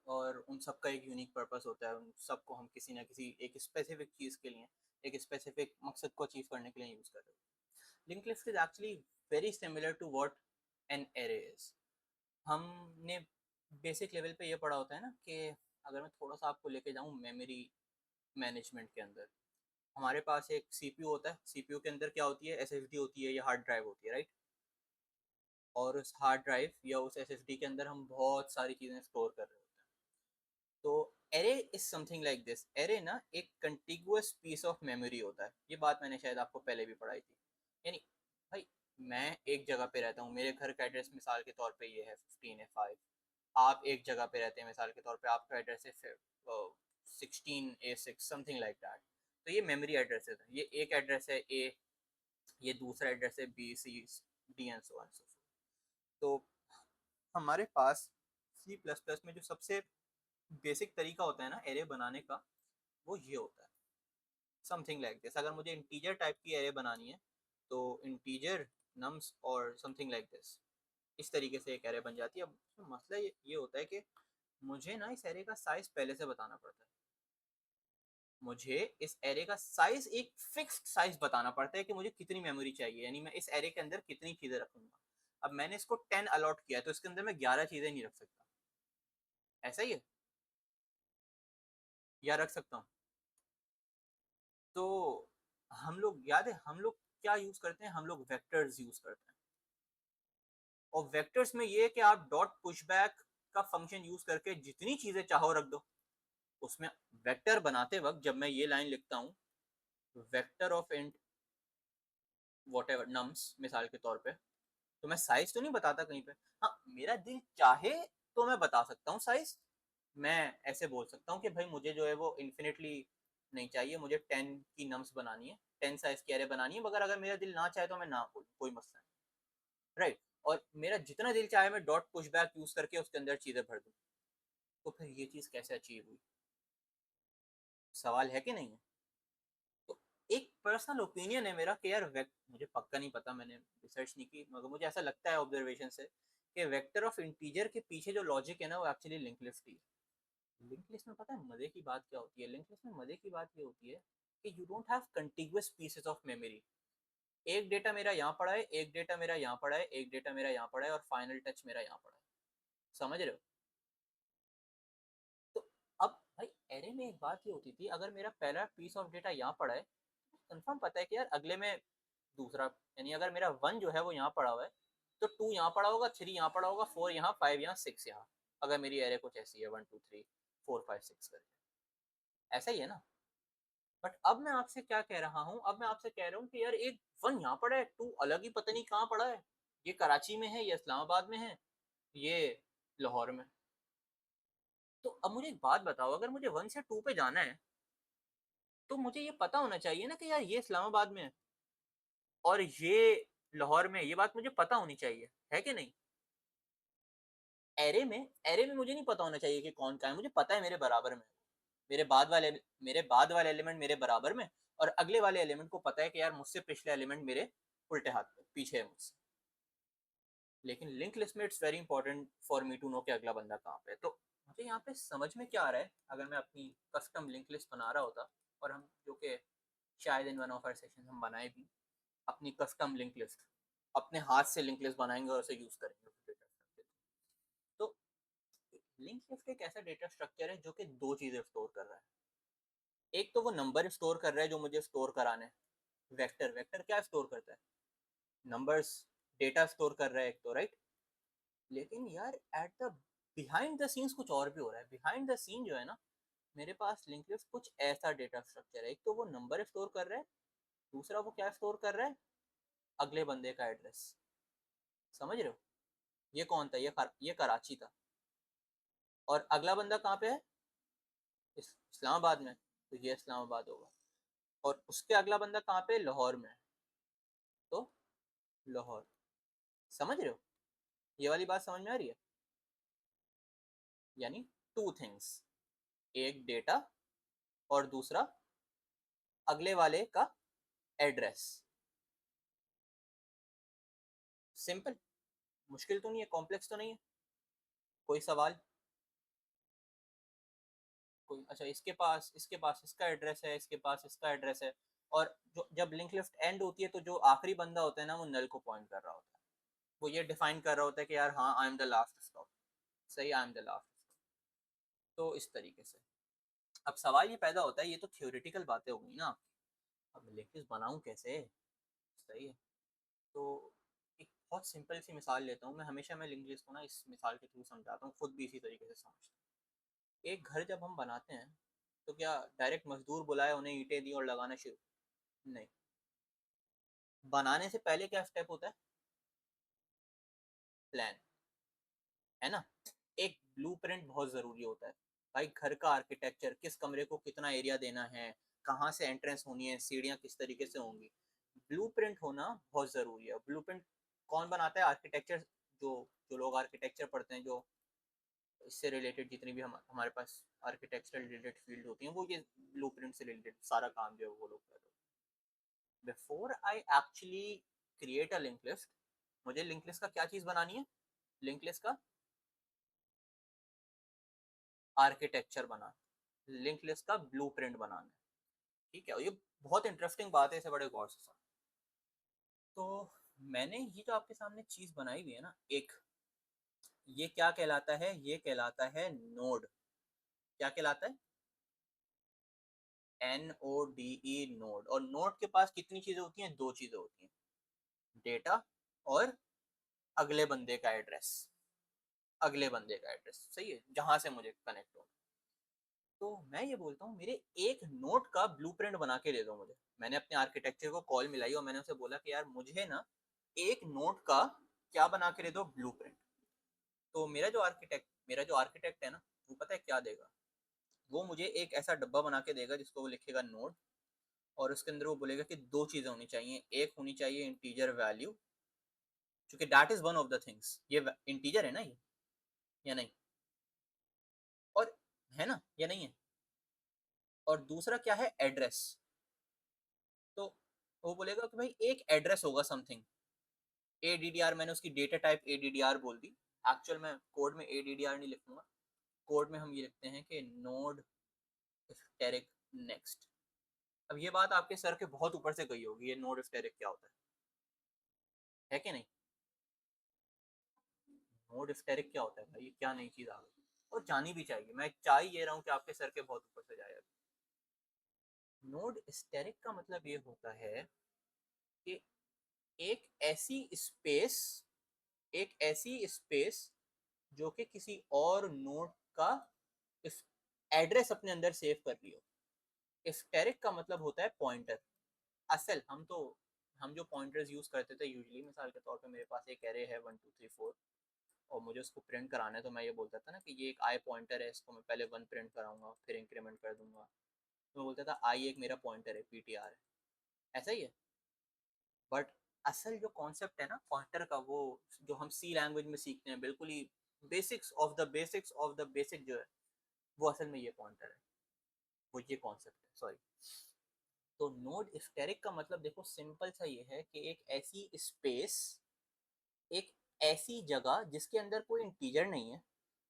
और उन सब का एक यूनिक पर्पस होता है, उन सबको हम किसी ना किसी एक स्पेसिफिक चीज़ के लिए, एक स्पेसिफिक मकसद को अचीव करने के लिए यूज़ कर रहे हैं। Link list is actually very similar to what an array is. हमने बेसिक लेवल पे ये पढ़ा होता है ना कि अगर मैं थोड़ा सा आपको लेके जाऊँ मेमोरी मैनेजमेंट के अंदर, हमारे पास एक सीपीयू होता है, सीपीयू के अंदर क्या होती है? एसएसडी होती है या हार्ड ड्राइव होती है, राइट? और उस हार्ड ड्राइव या उस एसएसडी के अंदर हम बहुत सारी चीज़ें स्टोर कर रहे होते हैं। तो array is something like this. Array ना एक कंटिगुअस पीस ऑफ मेमोरी होता है, ये बात मैंने शायद आपको पहले भी पढ़ाई थी। यानी भाई मैं एक जगह पे रहता हूँ, मेरे घर का एड्रेस मिसाल के तौर पे ये है 15A5, आप एक जगह पे रहते हैं, मिसाल के तौर पे आपका एड्रेस है 16A6 समथिंग लाइक दैट। तो ये मेमोरी एड्रेसेस है, ये एक एड्रेस है ए, ये दूसरा एड्रेस है B C D and so on so. तो हमारे पास सी प्लस प्लस में जो सबसे बेसिक तरीका होता है ना एरे बनाने का, वो ये होता है समथिंग लाइक दिस। अगर मुझे इंटीजर टाइप की एरे बनानी है तो इंटीजर नम्स और समथिंग लाइक दिस, इस तरीके से एक एरे बन जाती है। अब मसला ये होता है कि मुझे ना इस एरे का साइज पहले से बताना पड़ता है, मुझे इस एरे का साइज एक फिक्स्ड साइज बताना पड़ता है कि मुझे कितनी मेमोरी चाहिए, यानी मैं इस एरे के अंदर कितनी चीजें रखूंगा। अब मैंने इसको 10 अलॉट किया है तो इसके अंदर मैं 11 चीजें नहीं रख सकता, ऐसा ही है, या रख सकता हूँ? तो हम लोग, याद है हम लोग क्या यूज करते हैं? हम लोग वेक्टर्स यूज करते हैं। और वेक्टर्स में ये है कि आप डॉट पुशबैक का फंक्शन यूज करके जितनी चीजें चाहो रख दो उसमें। वेक्टर बनाते वक्त जब मैं ये लाइन लिखता हूँ, vector of int what ever nums मिसाल के तौर पे, तो मैं साइज तो नहीं बताता कहीं पे। हाँ, मेरा दिल चाहे तो मैं बता सकता हूँ साइज। मैं ऐसे बोल सकता हूँ कि भाई मुझे जो है वो इन्फिनिटली नहीं चाहिए, मुझे 10 की नम्स बनानी है, 10 साइज की एरे बनानी है, मगर अगर मेरा दिल ना चाहे तो मैं ना बोलूँ, कोई मसला नहीं, राइट? और मेरा जितना दिल चाहे मैं डॉट पुश बैक यूज करके उसके अंदर चीजें भर दूँ। तो फिर ये चीज कैसे अचीव हुई? सवाल है कि नहीं है? तो एक पर्सनल ओपिनियन है मेरा कि यार मुझे पक्का नहीं पता, मैंने रिसर्च नहीं की, मगर मुझे ऐसा लगता है ऑब्जर्वेशन से कि वेक्टर ऑफ इंटीजर के पीछे जो लॉजिक है ना वो एक्चुअली लिंक लिस्ट ही है। लिंक लिस्ट में पता है मजे की बात क्या होती है? लिंक लिस्ट में मजे की बात ये होती है कि you don't have contiguous pieces of memory. एक डेटा मेरा यहाँ पड़ा है, एक डेटा मेरा यहाँ पड़ा है, एक डेटा मेरा यहाँ पड़ा है, और फाइनल टच मेरा यहाँ पड़ा है, समझ रहे हो? तो अब भाई एरे में एक बात ये होती थी, अगर मेरा पहला पीस ऑफ डेटा यहाँ पड़ा है, कंफर्म पता है कि यार अगले में दूसरा, यानी अगर मेरा 1 जो है वो यहाँ पड़ा हुआ है तो 2 यहाँ पड़ा होगा, 3 यहाँ पड़ा होगा, 4 यहाँ, 5 यहाँ, 6 यहाँ, अगर मेरी एरे कुछ ऐसी है 1 2 3 4 5 6 करके, ऐसा ही है ना? बट अब मैं आपसे क्या कह रहा हूँ? अब मैं आपसे कह रहा हूँ कि यार एक 1 यहाँ पड़ा है, 2 अलग ही पता नहीं कहाँ पड़ा है, ये कराची में है, ये इस्लामाबाद में है, ये लाहौर में। तो अब मुझे एक बात बताओ, अगर मुझे 1 से 2 पे जाना है तो मुझे ये पता होना चाहिए ना कि यार ये इस्लामाबाद में है और ये लाहौर में, ये बात मुझे पता होनी चाहिए, है कि नहीं? एरे में मुझे नहीं पता होना चाहिए कि कौन का है, मुझे पता है मेरे बराबर में, मेरे बाद वाले एलिमेंट मेरे बराबर में, और अगले वाले एलिमेंट को पता है कि यार मुझसे पिछले एलिमेंट मेरे उल्टे हाथ पे पीछे है मुझसे। लेकिन लिंक लिस्ट में it's very important for me to know कि अगला बंदा कहाँ पे है। तो मुझे यहाँ पे समझ में क्या आ रहा है, अगर मैं अपनी कस्टम लिंक लिस्ट बना रहा होता, और हम जो कि शायद in one of our session हम बनाए भी, अपनी कस्टम लिंक लिस्ट अपने हाथ से लिंक लिस्ट बनाएंगे और उसे यूज करेंगे। तो लिंक लिस्ट एक ऐसा डेटा स्ट्रक्चर है जो कि दो चीजें स्टोर कर रहा है। एक तो वो नंबर स्टोर कर रहा है जो मुझे स्टोर कराने हैं, वेक्टर, वेक्टर क्या स्टोर करता है, नंबर्स, डेटा स्टोर कर रहा है एक तो, राइट। लेकिन यार at the behind the scenes कुछ और भी हो रहा है। बिहाइंड द सीन जो है ना, मेरे पास लिंक लिस्ट कुछ ऐसा डेटा स्ट्रक्चर है, एक तो वो नंबर स्टोर कर रहा है, दूसरा वो क्या स्टोर कर रहा है, अगले बंदे का एड्रेस। समझ रहे हो, ये कौन था, ये कराची था, और अगला बंदा कहाँ पे है, इस्लामाबाद में, तो ये इस्लामाबाद होगा। और उसके अगला बंदा कहाँ पे, लाहौर में, तो लाहौर। समझ रहे हो, ये वाली बात समझ में आ रही है। यानी टू थिंग्स, एक डेटा और दूसरा अगले वाले का एड्रेस। सिंपल, मुश्किल तो नहीं है, कॉम्प्लेक्स तो नहीं है। कोई सवाल, कोई, अच्छा इसके पास इसका एड्रेस है, इसके पास इसका एड्रेस है, और जो जब लिंक लिस्ट एंड होती है तो जो आखिरी बंदा होता है ना वो नल को पॉइंट कर रहा होता है, वो ये डिफाइन कर रहा होता है कि यार हाँ I am the last stop, सही, I am the last stop. तो इस तरीके से अब सवाल ये पैदा होता है, ये तो थियोरिटिकल बातें हो गई ना, अब लिंक लिस्ट बनाऊं कैसे, सही है। तो एक बहुत सिंपल सी मिसाल लेता हूँ मैं, हमेशा मैं लिंक लिस्ट को ना इस मिसाल के थ्रू समझाता हूँ, खुद भी इसी तरीके से समझता हूँ। एक घर जब हम बनाते हैं तो क्या डायरेक्ट मजदूर बुलाए, उन्हें ईंटें दी और लगाना शुरू, नहीं, बनाने से पहले क्या स्टेप होता है, प्लान, है ना। एक ब्लूप्रिंट बहुत जरूरी होता है, भाई घर का आर्किटेक्चर, किस कमरे को कितना एरिया देना है, कहाँ से एंट्रेंस होनी है, सीढ़ियाँ किस तरीके से होंगी, ब्लूप्रिंट होना बहुत जरूरी है। ब्लूप्रिंट कौन बनाता है, आर्किटेक्चर, जो जो लोग आर्किटेक्चर पढ़ते हैं, जो इससे रिलेटेड जितनी भी हम हमारे पास आर्किटेक्चरल रिलेटेड फील्ड होती हैं, वो ये ब्लूप्रिंट से रिलेटेड सारा काम जो है वो लोग करते हैं। Before I actually create a link list, मुझे लिंक लिस्ट का क्या चीज बनानी है, लिंक लिस्ट का आर्किटेक्चर बना, लिंक लिस्ट का ब्लूप्रिंट बनाना, ठीक है। और ये बहुत इंटरेस्टिंग बात है, इसे बड़े गौर से सुनो। तो मैंने ये जो आपके सामने चीज बनाई हुई है ना एक, ये क्या कहलाता है, ये कहलाता है नोड। क्या कहलाता है, NODE, नोड। और नोड के पास कितनी चीजें होती हैं, दो चीजें होती हैं, डेटा और अगले बंदे का एड्रेस, अगले बंदे का एड्रेस, सही है, जहां से मुझे कनेक्ट हो। तो मैं ये बोलता हूँ मेरे एक नोट का ब्लूप्रिंट बना के दे दो मुझे। मैंने अपने आर्किटेक्चर को कॉल मिलाई और मैंने उसे बोला कि यार मुझे ना एक नोट का क्या बना के दे दो, ब्लूप्रिंट। तो मेरा जो आर्किटेक्ट है ना, वो पता है क्या देगा, वो मुझे एक ऐसा डब्बा बना के देगा जिसको वो लिखेगा नोड, और उसके अंदर वो बोलेगा कि दो चीजें होनी चाहिए, एक होनी चाहिए इंटीजर वैल्यू, क्योंकि that is one of the things, ये इंटीजर है ना ये, या नहीं, और है ना या नहीं है, और दूसरा क्या है, एड्रेस। तो वो बोलेगा कि भाई एक एड्रेस होगा समथिंग, ADDR, मैंने उसकी डेटा टाइप ADDR बोल दी। एक्चुअल में कोड में ADDR नहीं लिखूंगा, कोड में हम ये लिखते हैं कि नोड स्टेरिक नेक्स्ट। अब ये बात आपके सर के बहुत ऊपर से गई होगी, ये नोड स्टेरिक क्या होता है कि नहीं, नोड स्टेरिक क्या होता है भाई, ये क्या नई चीज आ गई, और जानी भी चाहिए, मैं चाह ही ये रहा हूँ कि आपके सर के बहुत ऊपर से जाए। नोड स्टेरिक का मतलब ये होता है कि एक ऐसी स्पेस, एक ऐसी स्पेस जो कि किसी और नोड का एड्रेस अपने अंदर सेव कर रही हो। स्टेरिक का मतलब होता है पॉइंटर। असल हम जो पॉइंटर्स यूज करते थे यूजली, मिसाल के तौर पे मेरे पास एक एरे है 1 2 3 4, और मुझे उसको प्रिंट कराना है, तो मैं ये बोलता था ना कि ये एक आई पॉइंटर है, इसको मैं पहले 1 प्रिंट कराऊंगा फिर इंक्रीमेंट कर दूंगा। तो मैं बोलता था आई एक मेरा पॉइंटर है, PTR है, ऐसा ही है। बट असल जो कॉन्सेप्ट है ना पॉइंटर का, वो जो हम सी लैंग्वेज में सीखते हैं, बिल्कुल ही बेसिक्स ऑफ द बेसिक जो है वो असल में ये पॉइंटर है, वो ये कॉन्सेप्ट है, सॉरी। तो नोड स्टेरिक का मतलब देखो सिंपल सा ये है कि एक ऐसी स्पेस, एक ऐसी जगह जिसके अंदर कोई इंटीजर नहीं है,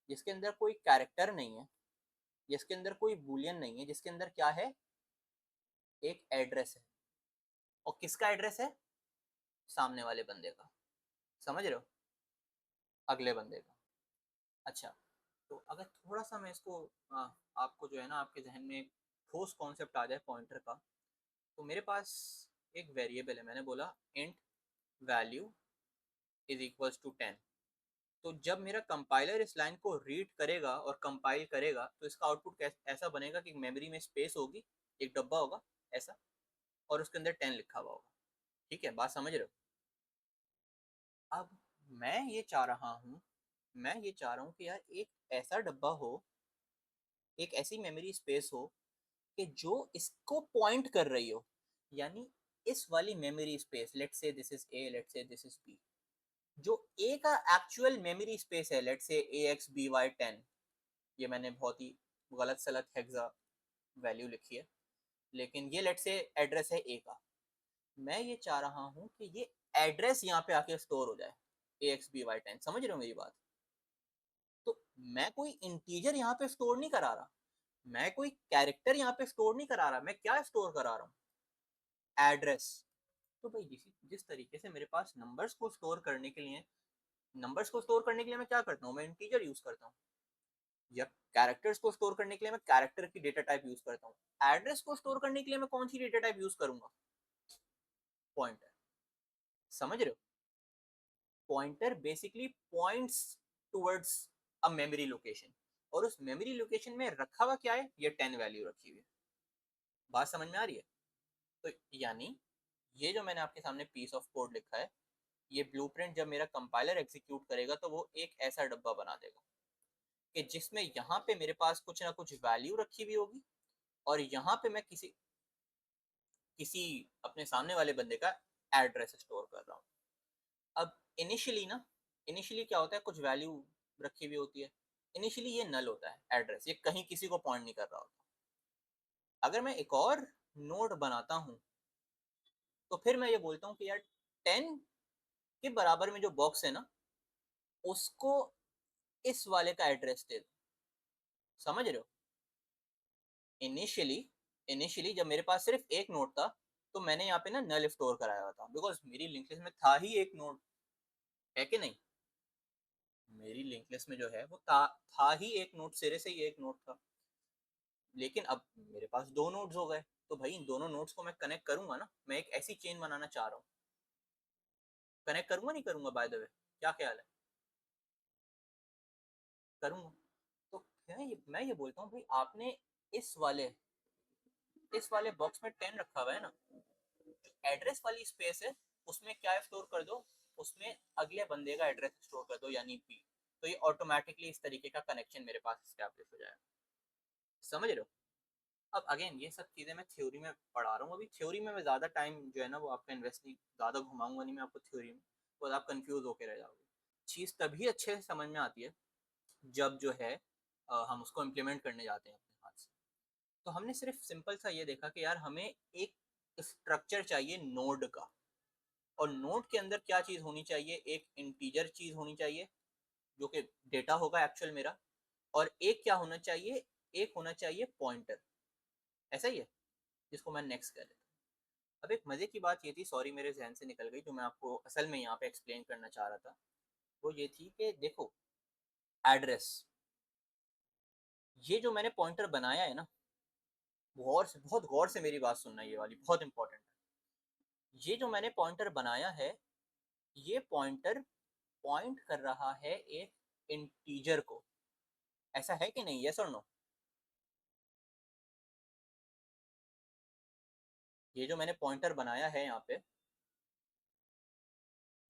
जिसके अंदर कोई कैरेक्टर नहीं है, जिसके अंदर कोई बूलियन नहीं है, जिसके अंदर क्या है, एक एड्रेस है। और किसका एड्रेस है? सामने वाले बंदे का, समझ रहे हो, अगले बंदे का। अच्छा, तो अगर थोड़ा सा मैं इसको आपको जो है ना आपके जहन में एक ठोस कॉन्सेप्ट आ जाए पॉइंटर का, तो मेरे पास एक वेरिएबल है, मैंने बोला int value is equals to 10। तो जब मेरा कंपाइलर इस लाइन को रीड करेगा और कंपाइल करेगा तो इसका आउटपुट ऐसा बनेगा कि मेमोरी में स्पेस होगी, एक डब्बा होगा ऐसा, और उसके अंदर 10 लिखा हुआ होगा। ठीक है, बात समझ रहे हो? अब मैं ये चाह रहा हूँ, मैं ये चाह रहा हूँ कि यार एक ऐसा डब्बा हो, एक ऐसी मेमोरी स्पेस हो कि जो इसको पॉइंट कर रही हो, यानी इस वाली memory space, let's say this is A, let's say this is B, जो ए का एक्चुअल मेमोरी स्पेस है, let's say a x B Y 10, ये मैंने बहुत ही गलत सलत हेक्सा वैल्यू लिखी है, लेकिन ये लेट्स से एड्रेस है ए का। मैं ये चाह रहा हूँ कि ये एड्रेस यहाँ पे आके स्टोर हो जाए, ए एक्स बी वाई 10, समझ रहे हो मेरी बात? तो मैं कोई इंटीजर यहाँ पे स्टोर नहीं करा रहा, मैं कोई कैरेक्टर यहाँ पे स्टोर नहीं करा रहा, मैं क्या स्टोर करा रहा हूँ? एड्रेस। तो भाई जिस तरीके से मेरे पास नंबर्स को स्टोर करने के लिए, नंबर्स को स्टोर करने के लिए मैं क्या करता हूँ, मैं इंटीजर यूज करता हूँ, या कैरेक्टर्स को स्टोर करने के लिए मैं कैरेक्टर की डेटा टाइप यूज करता हूँ। एड्रेस को स्टोर करने के लिए मैं कौन सी डेटा टाइप यूज करूंगा? पॉइंटर। समझ रहे हो? Pointer basically points towards a memory location, और उस मेमोरी लोकेशन में रखा हुआ क्या है, ये 10 वैल्यू रखी हुई है। बात समझ में आ रही है? तो यानी ये जो मैंने आपके सामने पीस ऑफ कोड लिखा है, ये ब्लूप्रिंट जब मेरा कंपाइलर एग्जीक्यूट करेगा तो वो एक ऐसा डब्बा बना देगा कि जिसमें यहाँ पे मेरे पास कुछ ना कुछ वैल्यू रखी हुई होगी, और यहाँ पे मैं किसी किसी अपने सामने वाले बंदे का एड्रेस स्टोर कर रहा हूँ। अब इनिशियली ना, इनिशियली क्या होता है, कुछ वैल्यू रखी हुई होती है, इनिशियली ये नल होता है एड्रेस, ये कहीं किसी को पॉइंट नहीं कर रहा होता। अगर मैं एक और नोड बनाता हूँ तो फिर मैं ये बोलता हूँ कि यार 10 के बराबर में जो बॉक्स है ना, उसको इस वाले का एड्रेस दे दो। समझ रहे हो? इनिशियली इनिशियली जब मेरे पास सिर्फ एक नोड था, तो मैंने यहाँ पे ना नल स्टोर कराया हुआ था, बिकॉज मेरी लिंक लिस्ट में था ही एक नोड, है कि नहीं? मेरी लिंक लिस्ट में जो है वो था ही एक नोड, सिरे से ही एक नोड था। लेकिन अब मेरे पास दो नोड्स हो गए, तो भाई इन दोनों नोड्स को मैं कनेक्ट करूंगा ना, मैं एक ऐसी चेन बनाना चाह रहा हूँ, कनेक्ट करूंगा नहीं करूंगा, बाय द वे क्या ख्याल है? करूंगा। तो मैं ये बोलता हूँ भाई आपने इस वाले इस वाले बॉक्स में 10 रखा हुआ है ना, एड्रेस वाली स्पेस है, उसमें क्या स्टोर कर दो, उसमें अगले बंदे का एड्रेस स्टोर कर दो, यानी पी। तो ये ऑटोमेटिकली इस तरीके का कनेक्शन मेरे पास स्टैब्लिश हो जाएगा। समझ रहे हो? अब अगेन ये सब चीज़ें मैं थ्योरी में पढ़ा रहा हूँ, अभी थ्योरी में मैं ज़्यादा टाइम जो है ना वो आपका इन्वेस्ट नहीं, ज़्यादा घुमाऊंगा नहीं मैं आपको थ्योरी में, तो आप कंफ्यूज होकर रह जाओगे। चीज़ तभी अच्छे से समझ में आती है जब जो है हम उसको इम्प्लीमेंट करने जाते हैं अपने हाथ से। तो हमने सिर्फ सिंपल सा ये देखा कि यार हमें एक स्ट्रक्चर चाहिए नोड का, और नोड के अंदर क्या चीज़ होनी चाहिए, एक इंटीजर चीज़ होनी चाहिए जो कि डेटा होगा एक्चुअल मेरा, और एक क्या होना चाहिए, एक होना चाहिए पॉइंटर। ऐसा ही है, जिसको मैं नेक्स्ट कर लेता हूँ। अब एक मजे की बात ये थी, सॉरी मेरे जहन से निकल गई, जो मैं आपको असल में यहाँ पे एक्सप्लेन करना चाह रहा था, वो ये थी कि देखो एड्रेस, ये जो मैंने पॉइंटर बनाया है ना, गौर से, बहुत गौर से मेरी बात सुनना, ये वाली बहुत इंपॉर्टेंट है। ये जो मैंने पॉइंटर बनाया है, ये पॉइंटर पॉइंट कर रहा है एक इंटीजर को, ऐसा है कि नहीं, यस और नो? ये जो मैंने पॉइंटर बनाया है यहाँ पे,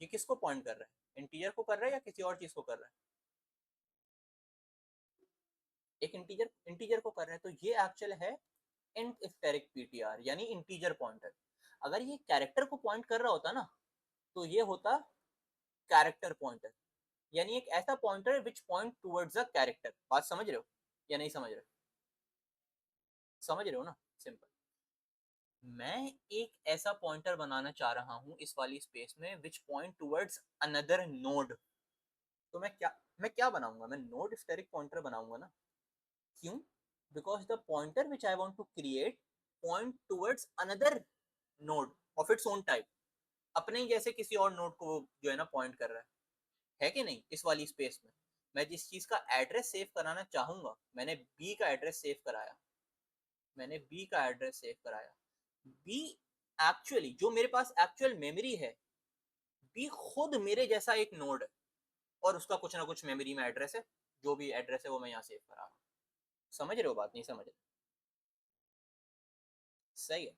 ये किसको पॉइंट कर रहा है, इंटीजर को कर रहा है या किसी और चीज को कर रहा है? एक इंटीजर इंटीजर को कर रहा है, तो ये एक्चुअल है इंट स्टेरिक पीटीआर, यानी इंटीजर पॉइंटर। अगर ये कैरेक्टर को पॉइंट कर रहा होता ना, तो ये होता कैरेक्टर पॉइंटर। यानी एक ऐसा pointer which point towards a character. बात समझ रहे हो या नहीं समझ रहे? समझ रहे हो ना? सिंपल। मैं एक ऐसा पॉइंटर बनाना चाह रहा हूं इस वाली स्पेस में विच पॉइंट टुवर्ड्स अनदर नोड। तो मैं क्या बनाऊंगा? मैं नोड स्टेरिक पॉइंटर बनाऊंगा ना। क्यों? Because the pointer which I want to create point towards another node of its own type. अपने ही जैसे किसी और नोड को जो है ना पॉइंट कर रहा है कि नहीं? इस वाली स्पेस में मैं जिस चीज का एड्रेस सेव कराना चाहूंगा, मैंने बी का एड्रेस सेव कराया, मैंने बी का एड्रेस सेव कराया। बी एक्चुअली जो मेरे पास एक्चुअल मेमोरी है, बी खुद मेरे जैसा एक नोड है और उसका कुछ ना कुछ मेमोरी में एड्रेस है। जो भी एड्रेस है वो मैं यहाँ सेव करा रहा हूँ। समझ रहे हो बात? नहीं समझ रहे? सही है।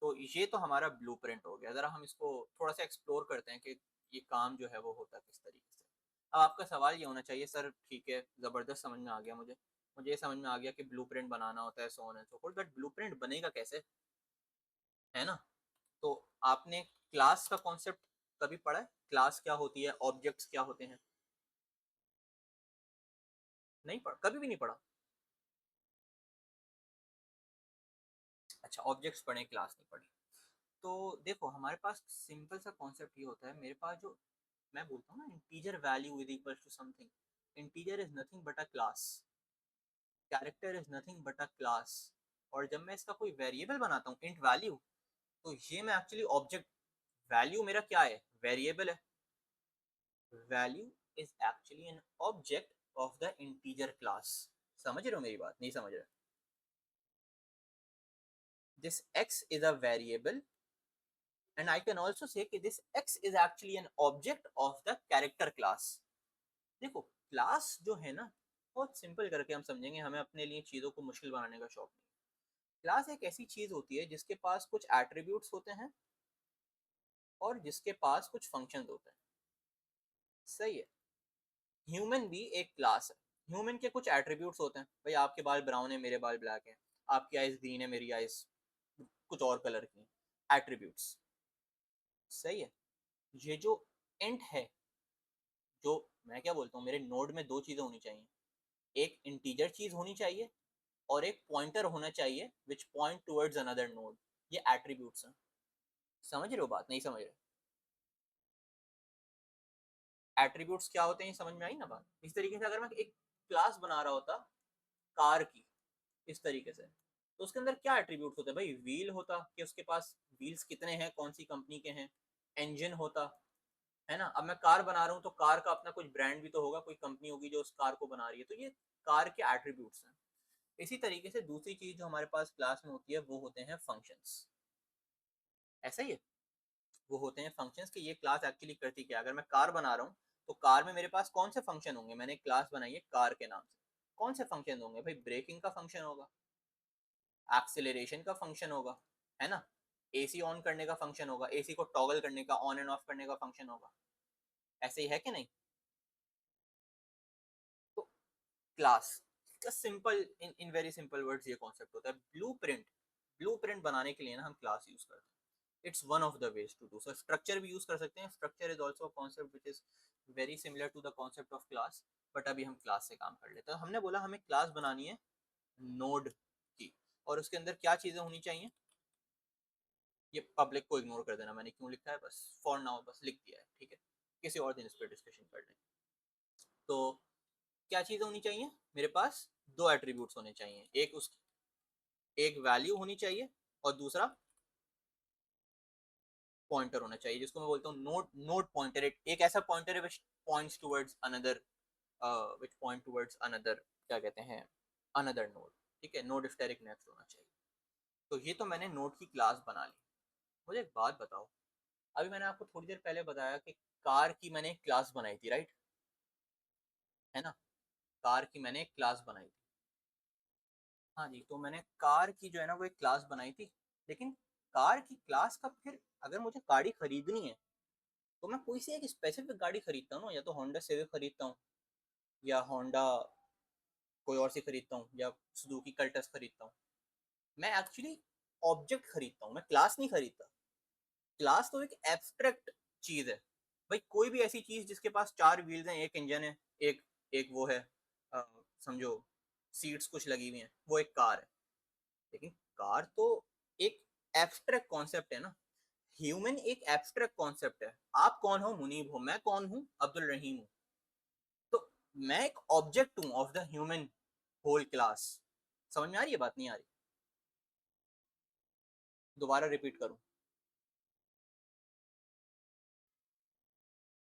तो ये तो हमारा ब्लूप्रिंट हो गया। जरा हम इसको थोड़ा सा एक्सप्लोर करते हैं कि ये काम जो है वो होता किस तरीके से। अब आपका सवाल ये होना चाहिए, सर ठीक है ज़बरदस्त समझ में आ गया मुझे, मुझे ये समझ में आ गया कि ब्लूप्रिंट बनाना होता है, so on and so fourth, but blueprint बनेगा कैसे? है ना? तो आपने क्लास का कॉन्सेप्ट कभी पढ़ा है? क्लास क्या होती है, ऑब्जेक्ट्स क्या होते हैं? नहीं पढ़ा? कभी भी नहीं पढ़ा? अच्छा, ऑब्जेक्ट्स पढ़े, क्लास नहीं पढ़ी। तो देखो हमारे पास सिंपल सा कॉन्सेप्ट ये होता है, मेरे पास जो मैं बोलता हूँ ना integer value is equal to something. Integer is nothing but a class, character is nothing but a class. और जब मैं इसका कोई वेरिएबल बनाता हूँ इंट वैल्यू, तो ये मैं एक्चुअली ऑब्जेक्ट, वैल्यू मेरा क्या है? वेरिएबल है। Value is actually an object of the integer class. समझ रहे हो मेरी बात? नहीं समझ रहे? This x is a variable and I can also say कि this x is actually an object of the character class। देखो क्लास जो है ना, बहुत सिंपल करके हम समझेंगे, हमें अपने लिए चीज़ों को मुश्किल बनाने का शौक नहीं। क्लास एक ऐसी चीज़ होती है जिसके पास कुछ एट्रीब्यूट्स होते हैं और जिसके पास कुछ फंक्शंस होते हैं। सही है। ह्यूमन भी एक क्लास है। ह्यूमन के कुछ एट्रीब्यूट्स होते हैं, भाई आपके बाल ब्राउन है, मेरे बाल ब्लैक है, आपकी आइज ग्रीन है, मेरी आइज कुछ और कलर की। एट्रीब्यूट्स। सही है। ये जो इंट है, जो मैं क्या बोलता हूँ, मेरे नोड में दो चीज़ें होनी चाहिए। एक इंटीजर चीज़ होनी चाहिए और एक पॉइंटर होना चाहिए विच पॉइंट टुवर्ड्स अनदर नोड। ये एट्रीब्यूट्स हैं। समझ रहे हो बात? नहीं समझ रहे? एट्रीब्यूट्स क्या होते हैं ये समझ में आई ना बात? इस तरीके से अगर मैं एक क्लास बना रहा होता कार की, इस तरीके से, तो उसके अंदर क्या एट्रीब्यूट्स होते हैं? भाई व्हील होता कि उसके पास व्हील्स कितने हैं, कौन सी कंपनी के हैं। इंजन होता, है ना? अब मैं कार बना रहा हूँ तो कार का अपना कुछ ब्रांड भी तो होगा, कोई कंपनी होगी जो उस कार को बना रही है, तो ये कार के एट्रीब्यूट्स हैं। इसी तरीके से दूसरी चीज जो हमारे पास क्लास में होती है वो होते हैं फंक्शंस। ऐसा ही है। वो होते हैं फंक्शंस कि ये क्लास एक्चुअली करती क्या है। अगर मैं कार बना रहा हूँ तो कार में मेरे पास कौन से फंक्शन होंगे? मैंने क्लास बनाई है कार के नाम से, कौन से फंक्शन होंगे? भाई ब्रेकिंग का फंक्शन होगा, एक्सेलरेशन का फंक्शन होगा, है ना? एसी ऑन करने का फंक्शन होगा, एसी को टॉगल करने का, ऑन एंड ऑफ करने का फंक्शन होगा। ऐसे ही है कि नहीं? तो क्लास का सिंपल, इन वेरी सिंपल वर्ड्स ये कॉन्सेप्ट होता है ब्लूप्रिंट। ब्लूप्रिंट बनाने के लिए ना हम क्लास यूज करते हैं। It's one of the ways to do so. Structure भी यूज कर सकते हैं। Structure is also concept which is very similar to the concept of class, but अभी हम क्लास से काम कर लेते हैं। हमने बोला हमें क्लास बनानी है नोड की, और उसके अंदर क्या चीजें होनी चाहिए? ये पब्लिक को इग्नोर कर देना, मैंने क्यों लिखा है बस फॉर नाउ बस लिख दिया है, ठीक है? किसी और दिन इस पर डिस्कशन कर लेंगे। तो क्या चीजें होनी चाहिए? मेरे पास दो एट्रीब्यूट्स होने चाहिए, एक उसकी एक वैल्यू होनी चाहिए और दूसरा पॉइंटर होना चाहिए, जिसको मैं बोलता हूँ नोड। नोड पॉइंटर एक ऐसा पॉइंटर है which points towards another, which point towards another, क्या कहते हैं, अनदर नोड। ठीक है, नोड स्टेरिक नेक्स्ट होना चाहिए। तो ये तो मैंने नोड की क्लास बना ली। मुझे एक बात बताओ, अभी मैंने आपको थोड़ी देर पहले बताया कि कार की मैंने एक क्लास बनाई थी, राइट? है ना? कार की मैंने एक क्लास बनाई थी। हाँ जी, तो मैंने कार की जो है ना वो एक क्लास बनाई थी। लेकिन कार की क्लास का फिर अगर मुझे गाड़ी खरीदनी है तो मैं कोई सी एक स्पेसिफिक गाड़ी खरीदता हूँ ना, या तो होंडा सिविक खरीदता हूँ, या होंडा कोई और सी खरीदता हूँ, या सुजुकी कल्टस खरीदता हूँ। मैं एक्चुअली ऑब्जेक्ट खरीदता हूँ, मैं क्लास नहीं खरीदता। क्लास तो एक एब्स्ट्रैक्ट चीज है। भाई कोई भी ऐसी चीज जिसके पास 4 व्हील्स हैं, एक इंजन है, एक एक वो है, अ, समझो सीट्स कुछ लगी हुई हैं, वो एक कार है। लेकिन कार तो एक एब्स्ट्रैक्ट कॉन्सेप्ट है ना। ह्यूमन एक एब्स्ट्रैक्ट कॉन्सेप्ट है। आप कौन हो? मुनीब हो। मैं कौन हूँ? अब्दुल रहीम हूँ। तो मैं एक ऑब्जेक्ट हूँ of the human whole class. समझ में आ रही है बात? नहीं आ रही? दोबारा रिपीट करूँ?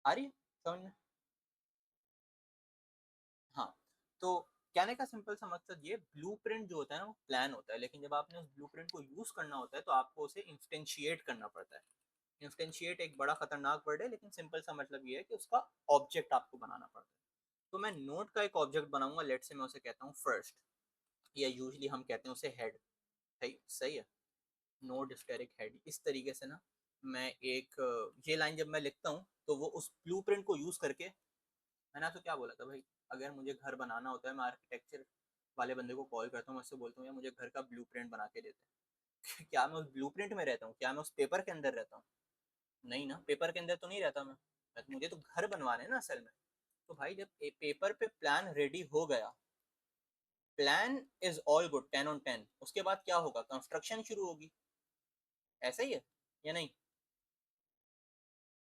आ रही है समझ में? हाँ। तो कहने का सिंपल सा मकसद ये, ब्लूप्रिंट जो होता है ना वो प्लान होता है, लेकिन जब आपने उस ब्लूप्रिंट को यूज करना होता है तो आपको उसे इंस्टेंशिएट करना पड़ता है। इंस्टेंशिएट एक बड़ा खतरनाक वर्ड है, लेकिन सिंपल सा मतलब ये है कि उसका ऑब्जेक्ट आपको बनाना पड़ता है। तो मैं नोट का एक ऑब्जेक्ट बनाऊंगा, लेट से मैं उसे कहता हूँ फर्स्ट, या यूजली हम कहते हैं उसे हेड। सही सही है। नोड स्टेरिक हेड, इस तरीके से ना मैं एक ये लाइन जब मैं लिखता हूँ तो वो उस ब्लूप्रिंट को यूज करके, मैंने आपको क्या बोला था भाई, अगर मुझे घर बनाना होता है मैं आर्किटेक्चर वाले बंदे को कॉल करता हूँ, मैं उससे बोलता हूँ यार मुझे घर का ब्लूप्रिंट बना के देते हैं। क्या मैं उस ब्लूप्रिंट में रहता हूँ? क्या मैं उस पेपर के अंदर रहता हूँ? नहीं ना, पेपर के अंदर तो नहीं रहता मैं मुझे तो घर बनवाने हैं ना असल में। तो भाई जब पेपर पे प्लान रेडी हो गया, plan is all good 10 on 10, उसके बाद क्या होगा? कंस्ट्रक्शन शुरू होगी। ऐसा ही है या नहीं?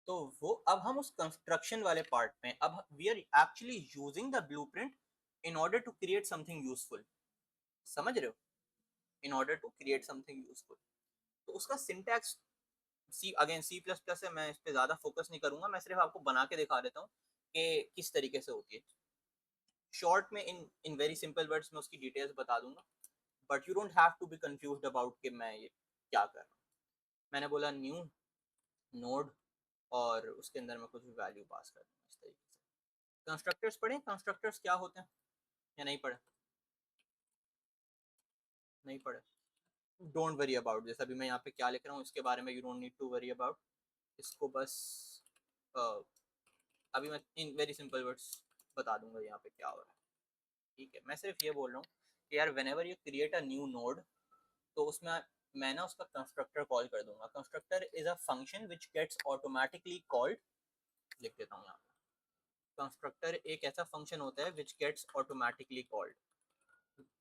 तो वो अब हम उस कंस्ट्रक्शन वाले पार्ट में, अब we are actually using the blueprint in order to create something useful. समझ रहे हो? In order to create something useful. तो उसका syntax C, again C plus plus है, मैं इस पर ज्यादा फोकस नहीं करूंगा, मैं सिर्फ आपको बना के दिखा देता हूँ कि किस तरीके से होती है। शॉर्ट में in in very simple words में उसकी डिटेल्स बता दूंगा, but you don't have to be confused about कि मैं ये क्या कर रहा हूँ। मैंने बोला न्यू नोड, और उसके अंदर मैं कुछ वैल्यू पास कर दूंगा इस तरीके से। कंस्ट्रक्टर्स पढ़े? कंस्ट्रक्टर्स क्या होते हैं या नहीं पढ़े? नहीं पढ़े? डोंट वरी अबाउट, जैसे अभी मैं यहाँ पे क्या लिख रहा हूँ इसके बारे में, you don't need to worry about. इसको बस uh, अभी मैं इन वेरी सिंपल वर्ड्स बता दूंगा यहाँ पे क्या हो रहा है। ठीक है, मैं सिर्फ ये बोल रहा हूँ कि यार whenever you create a new node, तो उसमें मैं ना उसका कंस्ट्रक्टर कॉल कर दूंगा। Constructor is a function which gets automatically called, लिख देता हूँ यहाँ पे। कंस्ट्रक्टर एक ऐसा फंक्शन होता है which gets automatically called.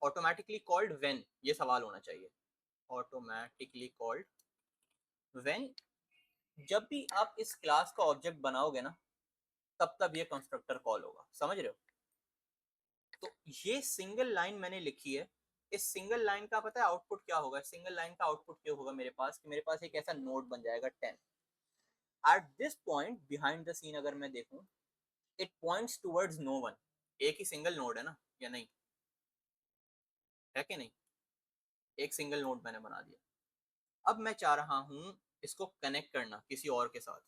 Automatically called when, ये सवाल होना चाहिए। ऑटोमेटिकली कॉल्ड व्हेन, जब भी आप इस क्लास का ऑब्जेक्ट बनाओगे ना, तब तब ये कंस्ट्रक्टर कॉल होगा। समझ रहे हो? तो ये सिंगल लाइन मैंने लिखी है। इस सिंगल लाइन का पता है आउटपुट क्या होगा? सिंगल लाइन का आउटपुट क्या होगा मेरे पास, कि मेरे पास एक ऐसा नोड बन जाएगा 10। At this point behind the scene अगर मैं देखूं, it points towards no one. एक ही सिंगल नोड है ना, या नहीं? है कि नहीं? एक सिंगल नोड मैंने बना दिया। अब मैं चाह रहा हूं इसको कनेक्ट करना किसी और के साथ।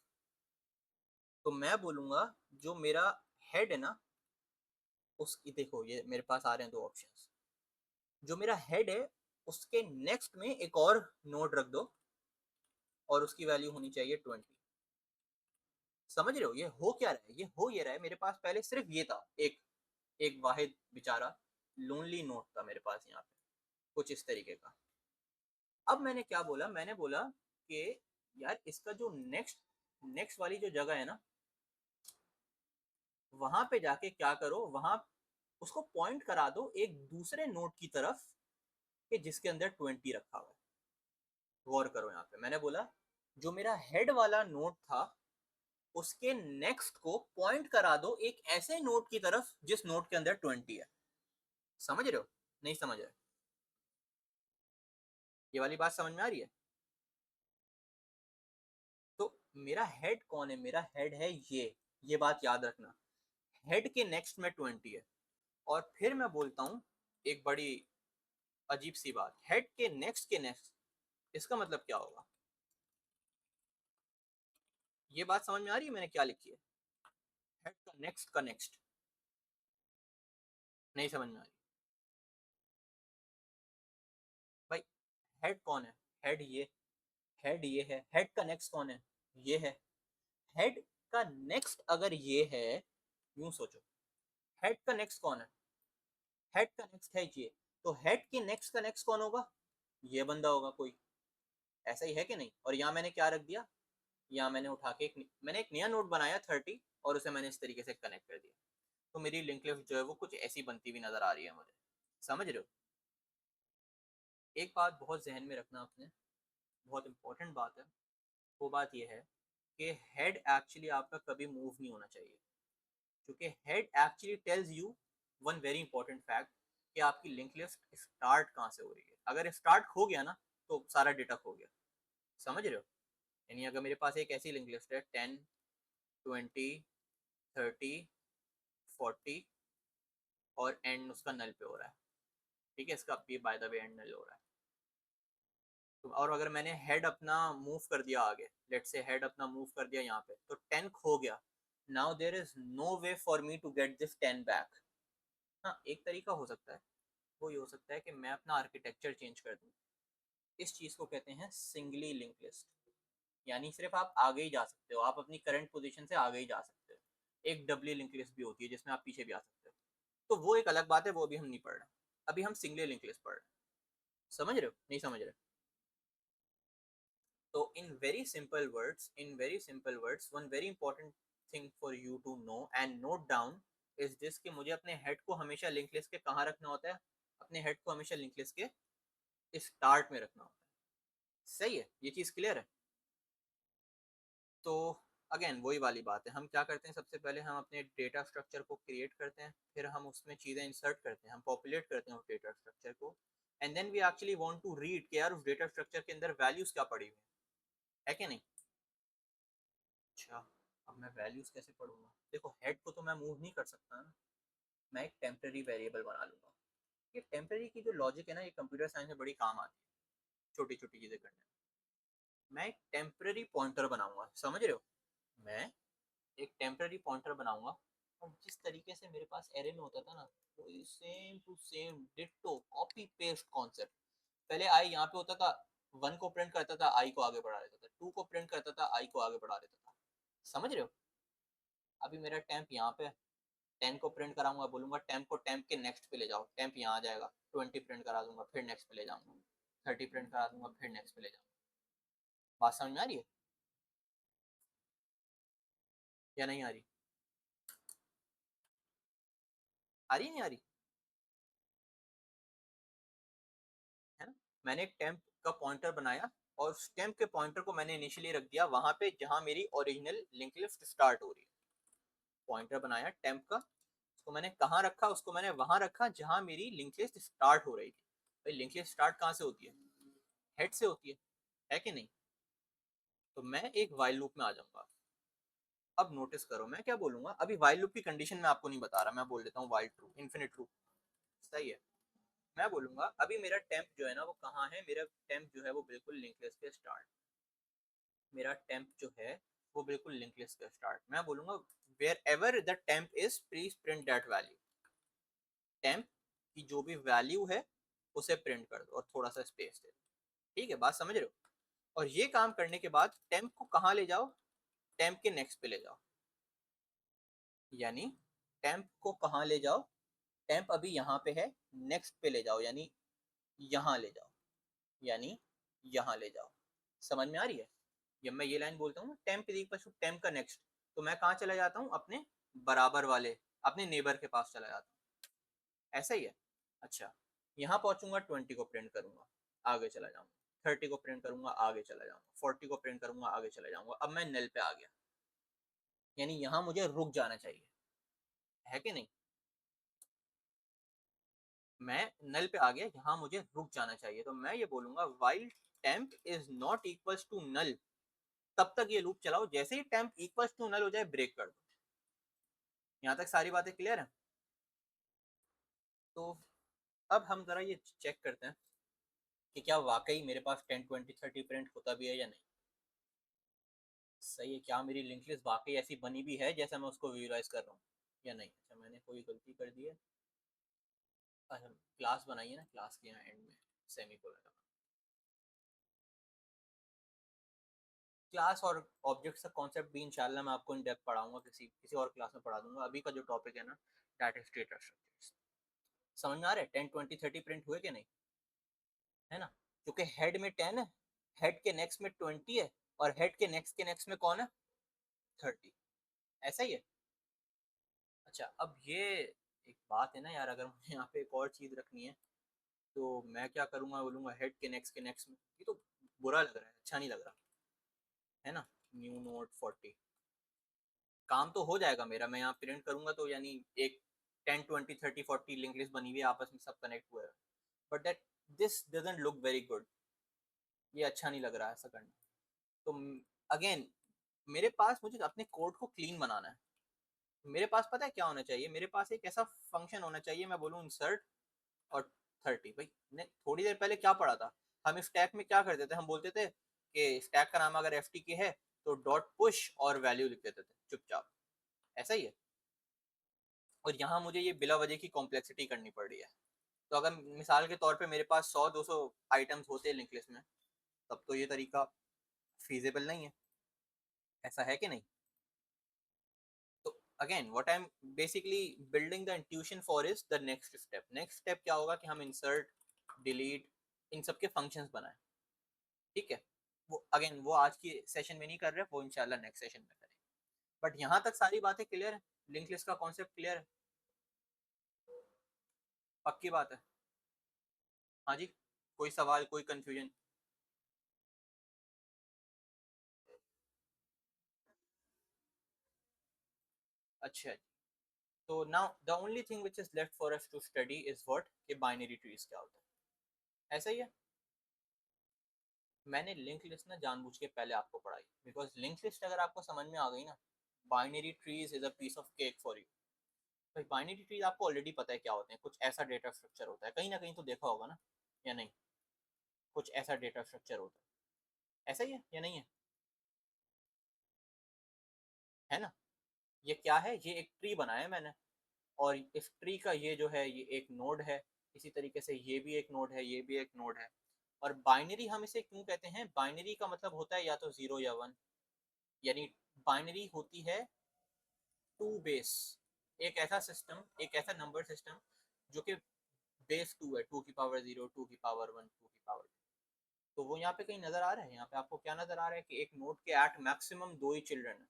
तो मैं बोलूंगा जो मेरा हेड है ना, उसकी देखो ये मेरे पास आ रहे हैं दो ऑप्शंस। जो मेरा हेड है उसके नेक्स्ट में एक और नोड रख दो, और उसकी वैल्यू होनी चाहिए 20। समझ रहे हो ये हो क्या रहा है? ये हो ये रहा है, मेरे पास पहले सिर्फ ये था, एक एक वाहिद बेचारा लोनली नोड था मेरे पास यहाँ पे, कुछ इस तरीके का। अब मैंने क्या बोला? मैंने बोला कि यार इसका जो नेक्स्ट नेक्स्ट वाली जो जगह है ना, वहां पे जाके क्या करो, वहां उसको पॉइंट करा दो एक दूसरे नोड की तरफ, कि जिसके अंदर 20 रखा हुआ है। गौर करो यहाँ पे मैंने बोला जो मेरा हेड वाला नोड था, उसके नेक्स्ट को पॉइंट करा दो एक ऐसे नोड की तरफ जिस नोड के अंदर 20 है। समझ रहे हो? नहीं समझ रहे? ये वाली बात समझ में आ रही है? तो मेरा हेड कौन है? मेरा हेड है ये बात याद रखना। हेड के नेक्स्ट में 20 है। और फिर मैं बोलता हूं एक बड़ी अजीब सी बात, हेड के नेक्स्ट, इसका मतलब क्या होगा? ये बात समझ में आ रही है मैंने क्या लिखी है? हेड का नेक्स्ट नहीं समझ में आ रही? भाई हेड कौन है? हेड ये, हेड ये है, हेड का नेक्स्ट कौन है? ये है। हेड का नेक्स्ट अगर ये है, यूं सोचो, हेड का नेक्स्ट कौन है? हेड का नेक्स्ट है ये, तो हेड के नेक्स्ट का नेक्स्ट कौन होगा? ये बंदा होगा कोई। ऐसा ही है कि नहीं? और यहाँ मैंने क्या रख दिया? या मैंने उठा के मैंने एक नया नोड बनाया 30 और उसे मैंने इस तरीके से कनेक्ट कर दिया, तो मेरी लिंक लिस्ट जो है वो कुछ ऐसी बनती हुई नजर आ रही है मुझे। समझ रहे हो? एक बात बहुत जहन में रखना आपने, बहुत इंपॉर्टेंट बात है, वो बात ये है कि हेड एक्चुअली आपका कभी मूव नहीं होना चाहिए, क्योंकि head actually tells you one very important fact कि आपकी लिंक लिस्ट स्टार्ट कहाँ से हो रही है। अगर स्टार्ट खो गया ना तो सारा डेटा खो गया। समझ रहे हो? यानी अगर मेरे पास एक ऐसी लिंक लिस्ट है 10, 20, 30, 40 और एंड उसका नल पे हो रहा है, ठीक है, इसका भी by the way and null हो रहा है, तो और अगर मैंने हेड अपना मूव कर दिया आगे, लेट से हेड अपना मूव कर दिया यहाँ पे, तो 10 खो गया। Now there is no way for me to get this 10 back. हाँ, एक तरीका हो सकता है, वो ये हो सकता है कि मैं अपना आर्किटेक्चर चेंज कर दूँ। इस चीज़ को कहते हैं सिंगली लिंक लिस्ट, यानी सिर्फ आप आगे ही जा सकते हो, आप अपनी करंट पोजीशन से आगे ही जा सकते हो। एक डबली लिंक लिस्ट भी होती है जिसमें आप पीछे भी आ सकते हो, तो वो एक अलग बात है, वो अभी हम नहीं पढ़ रहे, अभी हम सिंगली लिंक लिस्ट पढ़ रहे हैं। समझ रहे हो? नहीं समझ रहे? तो in very simple words, one very important thing for you to know and note down is this कि मुझे अपने हेड को हमेशा लिंक लिस्ट के कहाँ रखना होता है? अपने हेड को हमेशा लिंक लिस्ट के स्टार्ट में रखना होता है। सही है? ये चीज़ क्लियर है? तो अगेन वही वाली बात है, हम क्या करते हैं, सबसे पहले हम अपने डेटा स्ट्रक्चर को क्रिएट करते हैं, फिर हम उसमें चीज़ें इंसर्ट करते हैं, हम पॉपुलेट करते हैं उस डेटा स्ट्रक्चर को, and then we actually want to read कि यार उस डेटा स्ट्रक्चर के अंदर वैल्यूज क्या पड़ी हुई है कि नहीं। अच्छा, अब मैं वैल्यूज कैसे पढ़ूंगा? देखो, हेड को तो मैं मूव नहीं कर सकता ना, मैं एक टेम्पररी वेरिएबल बना लूंगा। ये टेम्पररी की जो लॉजिक है ना, ये कंप्यूटर साइंस में बड़ी काम आती है छोटी छोटी चीज़ें करने में। मैं एक टेम्पररी पॉइंटर बनाऊंगा, समझ रहे हो? मैं एक टेम्पररी पॉइंटर बनाऊंगा, और जिस तरीके से मेरे पास एरे में होता था ना, वही same to same ditto copy paste concept. पहले आई यहाँ पे होता था, 1 को प्रिंट करता था, आई को आगे बढ़ा देता था, 2 को प्रिंट करता था, आई को आगे बढ़ा देता था। समझ रहे हो? अभी मेरा टेम्प यहाँ पे 10 को प्रिंट कराऊंगा, बोलूंगा टेम्प को टेम्प के नेक्स्ट पे ले जाओ, टेम्प यहाँ आ जाएगा, 20 प्रिंट करा दूंगा, फिर नेक्स्ट पे ले जाऊंगा, 30 प्रिंट करा दूंगा, फिर नेक्स्ट पे ले जाऊंगा। बात समझ में आ रही है या नहीं आ रही? आ रही नहीं आ रही? है ना? मैंने एक टेम्प का पॉइंटर बनाया, और उस टेम्प के पॉइंटर को मैंने इनिशियली रख दिया वहां पे जहां मेरी ओरिजिनल लिंक लिस्ट स्टार्ट हो रही है। पॉइंटर बनाया टेम्प का, उसको मैंने कहाँ रखा, उसको मैंने वहां रखा जहां मेरी लिंक लिस्ट स्टार्ट हो रही थी। भाई लिंक लिस्ट स्टार्ट कहाँ से होती है? हेड से होती है कि नहीं? तो मैं एक वाइल लूप में आ जाऊंगा। अब नोटिस करो मैं क्या बोलूंगा, अभी वाइल लूप की कंडीशन मैं आपको नहीं बता रहा, मैं बोल देता हूँ वाइल ट्रू इन्फिनिट ट्रू। सही है? मैं बोलूंगा अभी मेरा टेम्प जो है ना वो कहाँ है, मेरा टेम्प जो है वो बिल्कुल लिंक लिस्ट के स्टार्ट, मेरा टेम्प जो है वो बिल्कुल लिंक लिस्ट का स्टार्ट। मैं बोलूंगा wherever the temp is please print that value. Temp की जो भी वैल्यू है उसे प्रिंट कर दो और थोड़ा सा स्पेस दे दो। ठीक है, बात समझ रहे हो? और ये काम करने के बाद टेम्प को कहाँ ले जाओ? टेम्प के नेक्स्ट पे ले जाओ। यानी टेम्प को कहाँ ले जाओ? टेम्प अभी यहाँ पे है, नेक्स्ट पे ले जाओ, यानी यहाँ ले जाओ, यानी यहाँ ले जाओ। समझ में आ रही है? जब मैं ये लाइन बोलता हूँ temp is equal to temp का नेक्स्ट, तो मैं कहाँ चला जाता हूँ? अपने बराबर वाले, अपने नेबर के पास चला जाता हूँ। ऐसा ही है। अच्छा, यहाँ पहुंचूंगा, 20 को प्रिंट करूंगा, आगे चला जाऊंगा, 30 को प्रिंट करूंगा, आगे चला जाऊंगा, 40 को प्रिंट करूंगा, आगे चला जाऊंगा। अब मैं नल पे आ गया, यानी यहाँ मुझे रुक जाना चाहिए, है कि नहीं? मैं नल पे आ गया, यहाँ मुझे रुक जाना चाहिए, तो मैं ये बोलूंगा while temp is not equal to null, तब तक ये लूप चलाओ, जैसे ही टेम्प इक्वल टू नल हो जाए ब्रेक कर दो। यहाँ तक सारी बातें क्लियर है? तो अब हम जरा ये चेक करते हैं कि क्या वाकई मेरे पास 10, 20, 30 प्रिंट होता भी है या नहीं। सही है, क्या मेरी लिंक लिस्ट वाकई ऐसी बनी भी है जैसा मैं उसको विजुअलाइज कर रहा हूँ या नहीं? अच्छा, मैंने कोई गलती कर दी है। अच्छा, क्लास बनाई है ना, क्लास के यहाँ एंड में सेमी कोलन लगा। क्लास और ऑब्जेक्ट्स का कॉन्सेप्ट भी इंशाल्लाह मैं आपको इन डेप्थ पढ़ाऊंगा, किसी किसी और क्लास में पढ़ा दूंगा। अभी का जो टॉपिक है ना, दैट इज डेटा स्ट्रक्चर्स। समझ में आ रहा है? 10, 20, 30 प्रिंट हुए कि नहीं? है ना? क्योंकि हेड में 10 है, हेड के नेक्स्ट में 20 है, और हेड के नेक्स्ट में कौन है? 30। ऐसा ही है। अच्छा, अब ये एक बात है ना यार, अगर मुझे यहाँ पे एक और चीज रखनी है तो मैं क्या करूंगा, बोलूंगा हेड के नेक्स्ट में, ये तो बुरा लग रहा है, अच्छा नहीं लग रहा है ना। न्यू नोट 40, काम तो हो जाएगा मेरा, मैं यहाँ प्रिंट करूंगा तो यानी एक 10 20 30 40 लिंक लिस्ट बनी हुई है, आपस में सब कनेक्ट हुआ है, but that this doesn't look very good, ये अच्छा नहीं लग रहा है ऐसा करना। तो अगेन मेरे पास, मुझे अपने कोड को क्लीन बनाना है, मेरे पास पता है क्या होना चाहिए, मेरे पास एक ऐसा फंक्शन होना चाहिए, मैं बोलूँ इंसर्ट और 30 भाई। ने थोड़ी देर पहले क्या पढ़ा था, हम स्टैक में क्या करते थे, हम बोलते थे कि स्टैक का नाम अगर एफ टी के है तो डॉट पुश और वैल्यू लिख देते थे चुपचाप, ऐसा ही है। और यहाँ मुझे ये बिला वजह की कॉम्प्लेक्सिटी करनी पड़ रही है। तो अगर मिसाल के तौर पे मेरे पास 100 200 आइटम्स होते हैं लिंक लिस्ट में, तब तो ये तरीका फीजेबल नहीं है, ऐसा है कि नहीं। तो again what I am basically building the intuition for is the next step क्या होगा कि हम इंसर्ट, डिलीट, इन सब के फंक्शंस बनाएं, ठीक है। वो अगेन वो आज की सेशन में नहीं कर रहे, वो इंशाल्लाह नेक्स्ट सेशन में करें। बट यहाँ तक सारी बातें क्लियर है, लिंक लिस्ट का कॉन्सेप्ट क्लियर है, पक्की बात है। हाँ जी, कोई सवाल, कोई कंफ्यूजन? अच्छा, तो now the only thing which is left for us to study is what, कि बाइनरी ट्रीज क्या होता है, ऐसा ही है। मैंने लिंक लिस्ट ना जानबूझ के पहले आपको पढ़ाई, बिकॉज लिंक लिस्ट अगर आपको समझ में आ गई ना, binary trees is a piece of cake for you. भाई बाइनरी ट्रीज आपको ऑलरेडी पता है क्या होते हैं, कुछ ऐसा डेटा स्ट्रक्चर होता है, कहीं ना कहीं तो देखा होगा ना, या नहीं, कुछ ऐसा डेटा स्ट्रक्चर होता है, ऐसा ही है या नहीं है, है ना। ये क्या है, ये एक ट्री बनाया है मैंने, और इस ट्री का ये जो है ये एक नोड है, इसी तरीके से ये भी एक नोड है, ये भी एक नोड है। और बाइनरी हम इसे क्यों कहते हैं, बाइनरी का मतलब होता है या तो जीरो या वन, यानी बाइनरी होती है टू बेस, एक ऐसा सिस्टम, एक ऐसा नंबर सिस्टम जो कि बेस टू है, टू की पावर जीरो, टू की पावर वन, टू की पावर। तो वो यहाँ पे कहीं नजर आ रहा है, यहाँ पे आपको क्या नजर आ रहा है कि एक नोड के एट मैक्सिमम दो ही चिल्ड्रन है,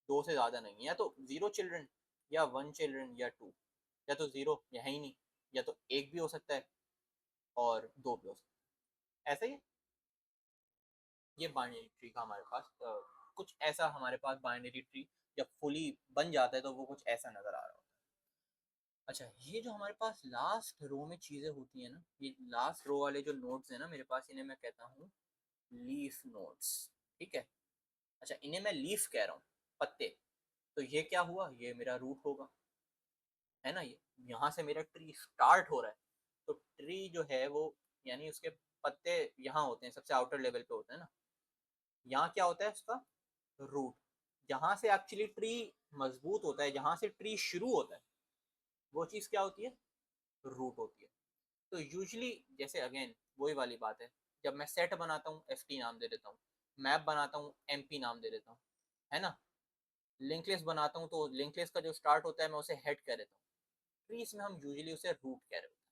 दो से ज्यादा नहीं, या तो जीरो चिल्ड्रन, या वन चिल्ड्रन, या टू, या तो जीरो या है ही नहीं, या तो एक भी हो सकता है और दो भी हो सकता है, ऐसा ही। ये बाइनरी ट्री का हमारे पास कुछ ऐसा, हमारे पास बाइनरी ट्री जब फुली बन जाता है तो वो कुछ ऐसा नजर आ रहा होता है। अच्छा, ये जो हमारे पास लास्ट रो में चीजें होती है ना, ये लास्ट रो वाले जो नोड्स है ना मेरे पास, इन्हें मैं कहता हूँ लीफ नोड्स, ठीक है। अच्छा, इन्हें मैं लीफ कह रहा हूँ, पत्ते। तो ये क्या हुआ, ये मेरा रूट होगा, है ना, ये यहाँ से मेरा ट्री स्टार्ट हो रहा है। तो ट्री जो है वो, यानी उसके पत्ते यहाँ होते हैं, सबसे आउटर लेवल पे होते हैं ना, यहाँ क्या होता है उसका रूट, जहाँ से एक्चुअली ट्री मजबूत होता है, जहाँ से ट्री शुरू होता है, वो चीज क्या होती है, रूट होती है। तो यूजली जैसे अगेन वही वाली बात है, जब मैं सेट बनाता हूँ एफ टी नाम दे देता हूँ, मैप बनाता हूँ एम पी नाम दे देता हूँ, है ना। लिंक लिस्ट बनाता हूँ तो लिंक लिस्ट का जो स्टार्ट होता है मैं उसे हेड कह देता हूँ, ट्रीज में हम यूजली उसे रूट कह रहे होते हैं।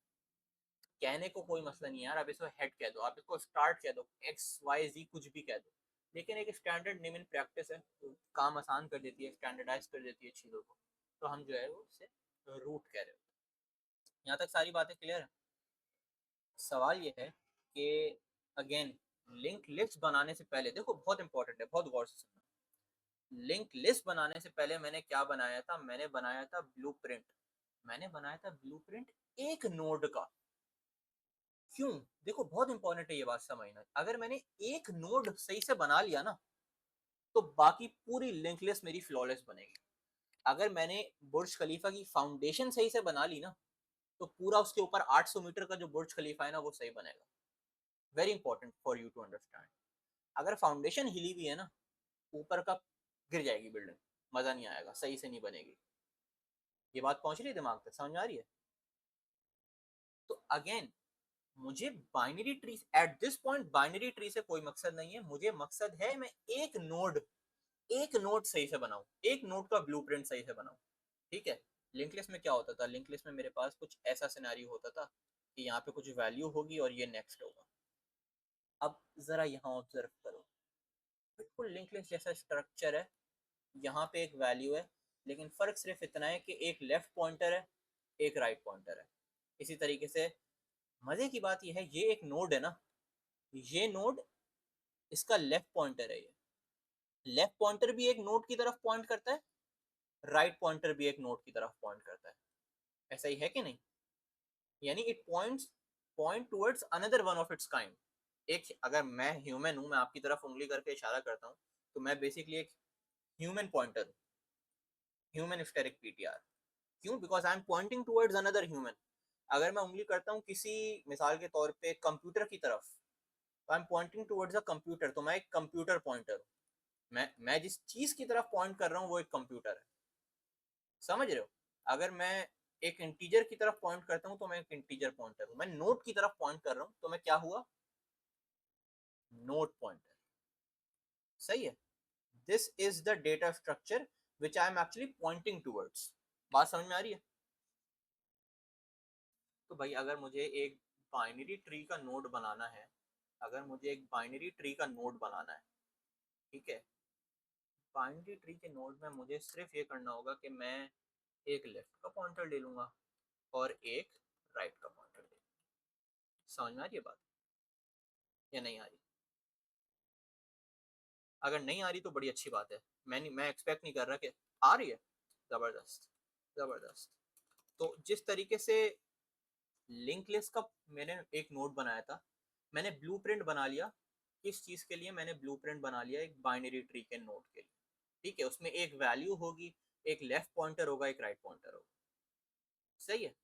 कहने को कोई मसला नहीं है यार, आप इसको हेड कह दो, आप इसको स्टार्ट कह दो, एक्स वाई जी कुछ भी कह दो, लेकिन एक स्टैंडर्ड नेम इन प्रैक्टिस है, तो काम आसान कर देती है, स्टैंडर्डाइज कर देती है चीज़ों को, तो हम जो है वो उसे रूट कह रहे होते हैं। यहाँ तक सारी बातें क्लियर है। सवाल ये है कि अगेन लिंक लिस्ट बनाने से पहले देखो, बहुत इंपॉर्टेंट है, बहुत गौर से सुनना। लिंक लिस्ट बनाने से पहले मैंने क्या बनाया था, मैंने बनाया था ब्लूप्रिंट, मैंने बनाया था ब्लूप्रिंट एक नोड का। क्यों? देखो बहुत इंपॉर्टेंट है ये बात समझना, अगर मैंने एक नोड सही से बना लिया ना, तो बाकी पूरी लिंक लिस्ट मेरी फ्लॉलेस बनेगी। अगर मैंने बुर्ज खलीफा की फाउंडेशन सही से बना ली ना, तो पूरा उसके ऊपर 800 मीटर का जो बुर्ज खलीफा है ना वो सही बनेगा। Very important for you to understand. अगर फाउंडेशन हिली भी है ना, ऊपर का गिर जाएगी बिल्डिंग, मजा नहीं आएगा, सही से नहीं बनेगी। ये बात पहुंच रही है दिमाग तक, समझ आ रही है। तो अगेन मुझे binary tree eight this point, binary tree से कोई मकसद नहीं है, मुझे मकसद है मैं एक नोड सही से बनाऊं, एक नोड का ब्लूप्रिंट सही से बनाऊं, ठीक है। लिंक लिस्ट में क्या होता था, लिंक लिस्ट में मेरे पास कुछ ऐसा सिनेरियो होता था कि यहाँ पे कुछ वैल्यू होगी और ये नेक्स्ट होगा। अब जरा यहाँ ऑब्जर्व करो, बिल्कुल लिंक लिस्ट जैसा स्ट्रक्चर है, यहाँ पे एक वैल्यू है, लेकिन फ़र्क सिर्फ इतना है कि एक लेफ्ट पॉइंटर है, एक राइट पॉइंटर है। इसी तरीके से मज़े की बात यह है, ये एक नोड है ना, ये नोड इसका लेफ्ट पॉइंटर है। ये लेफ्ट पॉइंटर भी एक नोड की तरफ पॉइंट करता है, राइट पॉइंटर भी एक नोड की तरफ पॉइंट करता है। ऐसा ही है कि नहीं? यानी it point towards another one of its kind. एक, अगर मैं ह्यूमन हूं, मैं आपकी तरफ उंगली करके इशारा करता हूं, तो मैं बेसिकली एक human pointer, human asterisk PTR. क्यों? Because I am pointing towards another human. अगर मैं उंगली करता हूँ किसी, मिसाल के तौर पे कंप्यूटर की तरफ, तो आई am pointing towards a computer, तो मैं एक कंप्यूटर पॉइंटर हूँ। मैं जिस चीज की तरफ पॉइंट कर रहा हूँ वो एक कंप्यूटर है। समझ रहे हो? अगर मैं एक इंटीजर की तरफ पॉइंट करता हूँ तो मैं एक इंटीजर पॉइंटर हूँ। मैं नोट की तरफ पॉइंट कर रहा हूँ तो मैं क्या हुआ? Note pointer. सही है? This is the data structure which I am actually pointing towards. बात समझ में आ रही है? तो भाई अगर मुझे एक बाइनरी ट्री का नोड बनाना है, अगर मुझे एक बाइनरी ट्री का नोड बनाना है, ठीक है, बाइनरी ट्री के नोड में मुझे सिर्फ ये करना होगा कि मैं एक लेफ्ट का पॉइंटर ले लूंगा और एक राइट का पॉइंटर ले लूंगा। समझ में आ रही है बात या नहीं आ रही? अगर नहीं आ रही तो बड़ी अच्छी बात है। मैं एक्सपेक्ट नहीं कर रहा कि आ रही है। जबरदस्त, जबरदस्त। तो जिस तरीके से लिंक लिस्ट का मैंने एक नोट बनाया था, मैंने ब्लूप्रिंट बना लिया। किस चीज के लिए? मैंने ब्लूप्रिंट बना लिया एक बाइनरी ट्री के नोट के लिए। ठीक है, उसमें एक वैल्यू होगी, एक लेफ्ट पॉइंटर होगा, एक राइट पॉइंटर होगा। सही है?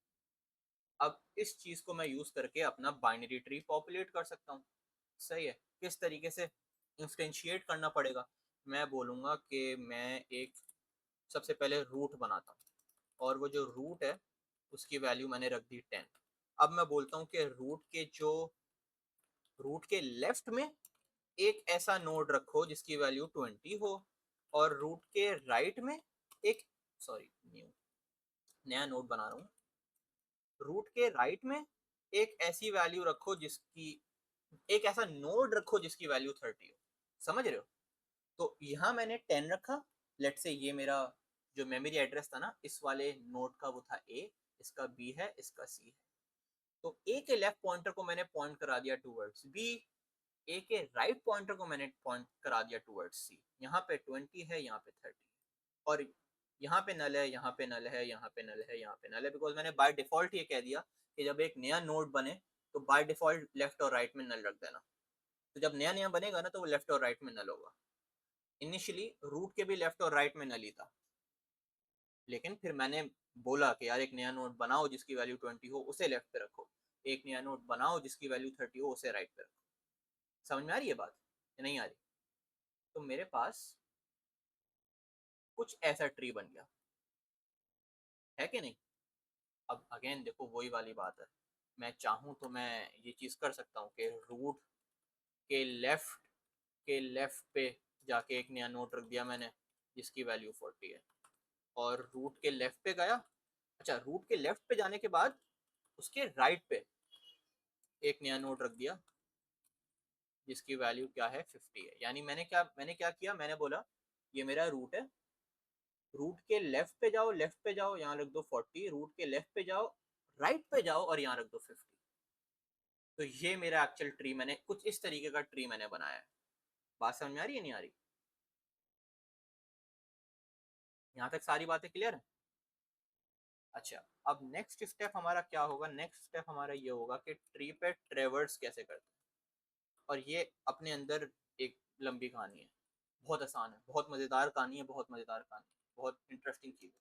अब इस चीज को मैं यूज करके अपना बाइनरी ट्री पॉपुलेट कर सकता हूँ। सही है? किस तरीके से इंस्टेंशिएट करना पड़ेगा? मैं बोलूंगा कि मैं एक, सबसे पहले रूट बनाता हूँ, और वो जो रूट है उसकी वैल्यू मैंने रख दी 10। अब मैं बोलता हूँ कि रूट के लेफ्ट में एक ऐसा नोड रखो जिसकी वैल्यू 20 हो, और रूट के राइट में एक, सॉरी, नया नोड बना रहा हूँ, रूट के राइट में एक ऐसी वैल्यू रखो जिसकी, एक ऐसा नोड रखो जिसकी वैल्यू 30 हो। समझ रहे हो? तो यहाँ मैंने 10 रखा। लेट से ये मेरा जो मेमोरी एड्रेस था ना, इस वाले नोड का वो था ए, इसका बी है, इसका सी है। तो ए के लेफ्ट पॉइंटर को मैंने पॉइंट करा दिया टूवर्ड्स बी, ए के राइट पॉइंटर को मैंने पॉइंट करा दिया टूवर्ड्स सी। यहाँ पे 20 है, यहाँ पे 30 है, और यहाँ पे नल है, यहाँ पे नल है, यहाँ पे नल है, यहाँ पे नल है, बिकॉज मैंने बाय डिफॉल्ट ये कह दिया कि जब एक नया नोड बने तो बाय डिफॉल्ट लेफ्ट और राइट में नल रख देना। तो जब नया नया बनेगा ना तो वो लेफ्ट और राइट में नल होगा। इनिशियली रूट के भी लेफ्ट और राइट में नल ही था, लेकिन फिर मैंने बोला कि यार एक नया नोड बनाओ जिसकी वैल्यू 20 हो, उसे लेफ्ट पे रखो। एक नया नोड बनाओ जिसकी वैल्यू 30 हो, उसे राइट पे रखो। समझ में आ रही है बात या नहीं आ रही? तो मेरे पास कुछ ऐसा ट्री बन गया, है कि नहीं? अब अगेन देखो वही वाली बात है, मैं चाहूँ तो मैं ये चीज़ कर सकता हूँ कि रूट के लेफ्ट, के लेफ्ट पे जाके एक नया नोड रख दिया मैंने जिसकी वैल्यू 40 है, और रूट के लेफ्ट पे गया। अच्छा, रूट के लेफ्ट पे जाने के बाद उसके राइट पे एक नया नोड रख दिया जिसकी वैल्यू क्या है, 50 है। यानी मैंने क्या किया, मैंने बोला ये मेरा रूट है, रूट के लेफ्ट पे जाओ, लेफ्ट पे जाओ, यहाँ रख दो 40, रूट के लेफ्ट पे जाओ, राइट पे जाओ और यहाँ रख दो 50। तो ये मेरा एक्चुअल ट्री, मैंने कुछ इस तरीके का ट्री मैंने बनाया है। बात समझ में आ रही है नहीं आ रही? यहाँ तक सारी बातें क्लियर है? अच्छा, अब नेक्स्ट स्टेप हमारा क्या होगा? नेक्स्ट स्टेप हमारा ये होगा कि ट्री पे ट्रेवर्स कैसे करते हैं। और ये अपने अंदर एक लंबी कहानी है, बहुत आसान है, बहुत मज़ेदार कहानी है, बहुत मज़ेदार कहानी है, बहुत इंटरेस्टिंग चीज़ है।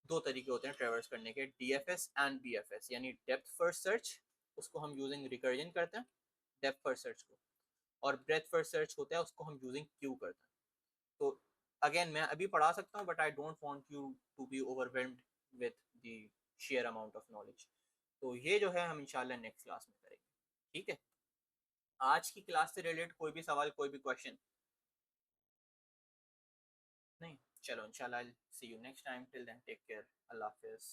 दो तरीके होते हैं ट्रेवर्स करने के, डीएफएस एंड बीएफएस, यानी डेप्थ फर्स्ट सर्च, उसको हम यूजिंग रिकर्जन करते हैं डेप्थ फर्स्ट सर्च को, और ब्रेथ फर्स्ट सर्च होता है, उसको हम यूजिंग क्यू करते हैं। तो अगेन मैं अभी पढ़ा सकता हूँ, but I don't want you to be overwhelmed with the sheer amount of knowledge. तो ये जो है हम इंशाल्लाह नेक्स्ट क्लास में करेंगे। ठीक है? आज की क्लास से रिलेटेड कोई भी सवाल, कोई भी क्वेश्चन? नहीं? चलो इंशाल्लाह, see you next time, till then take care, अल्लाह हाफिज़।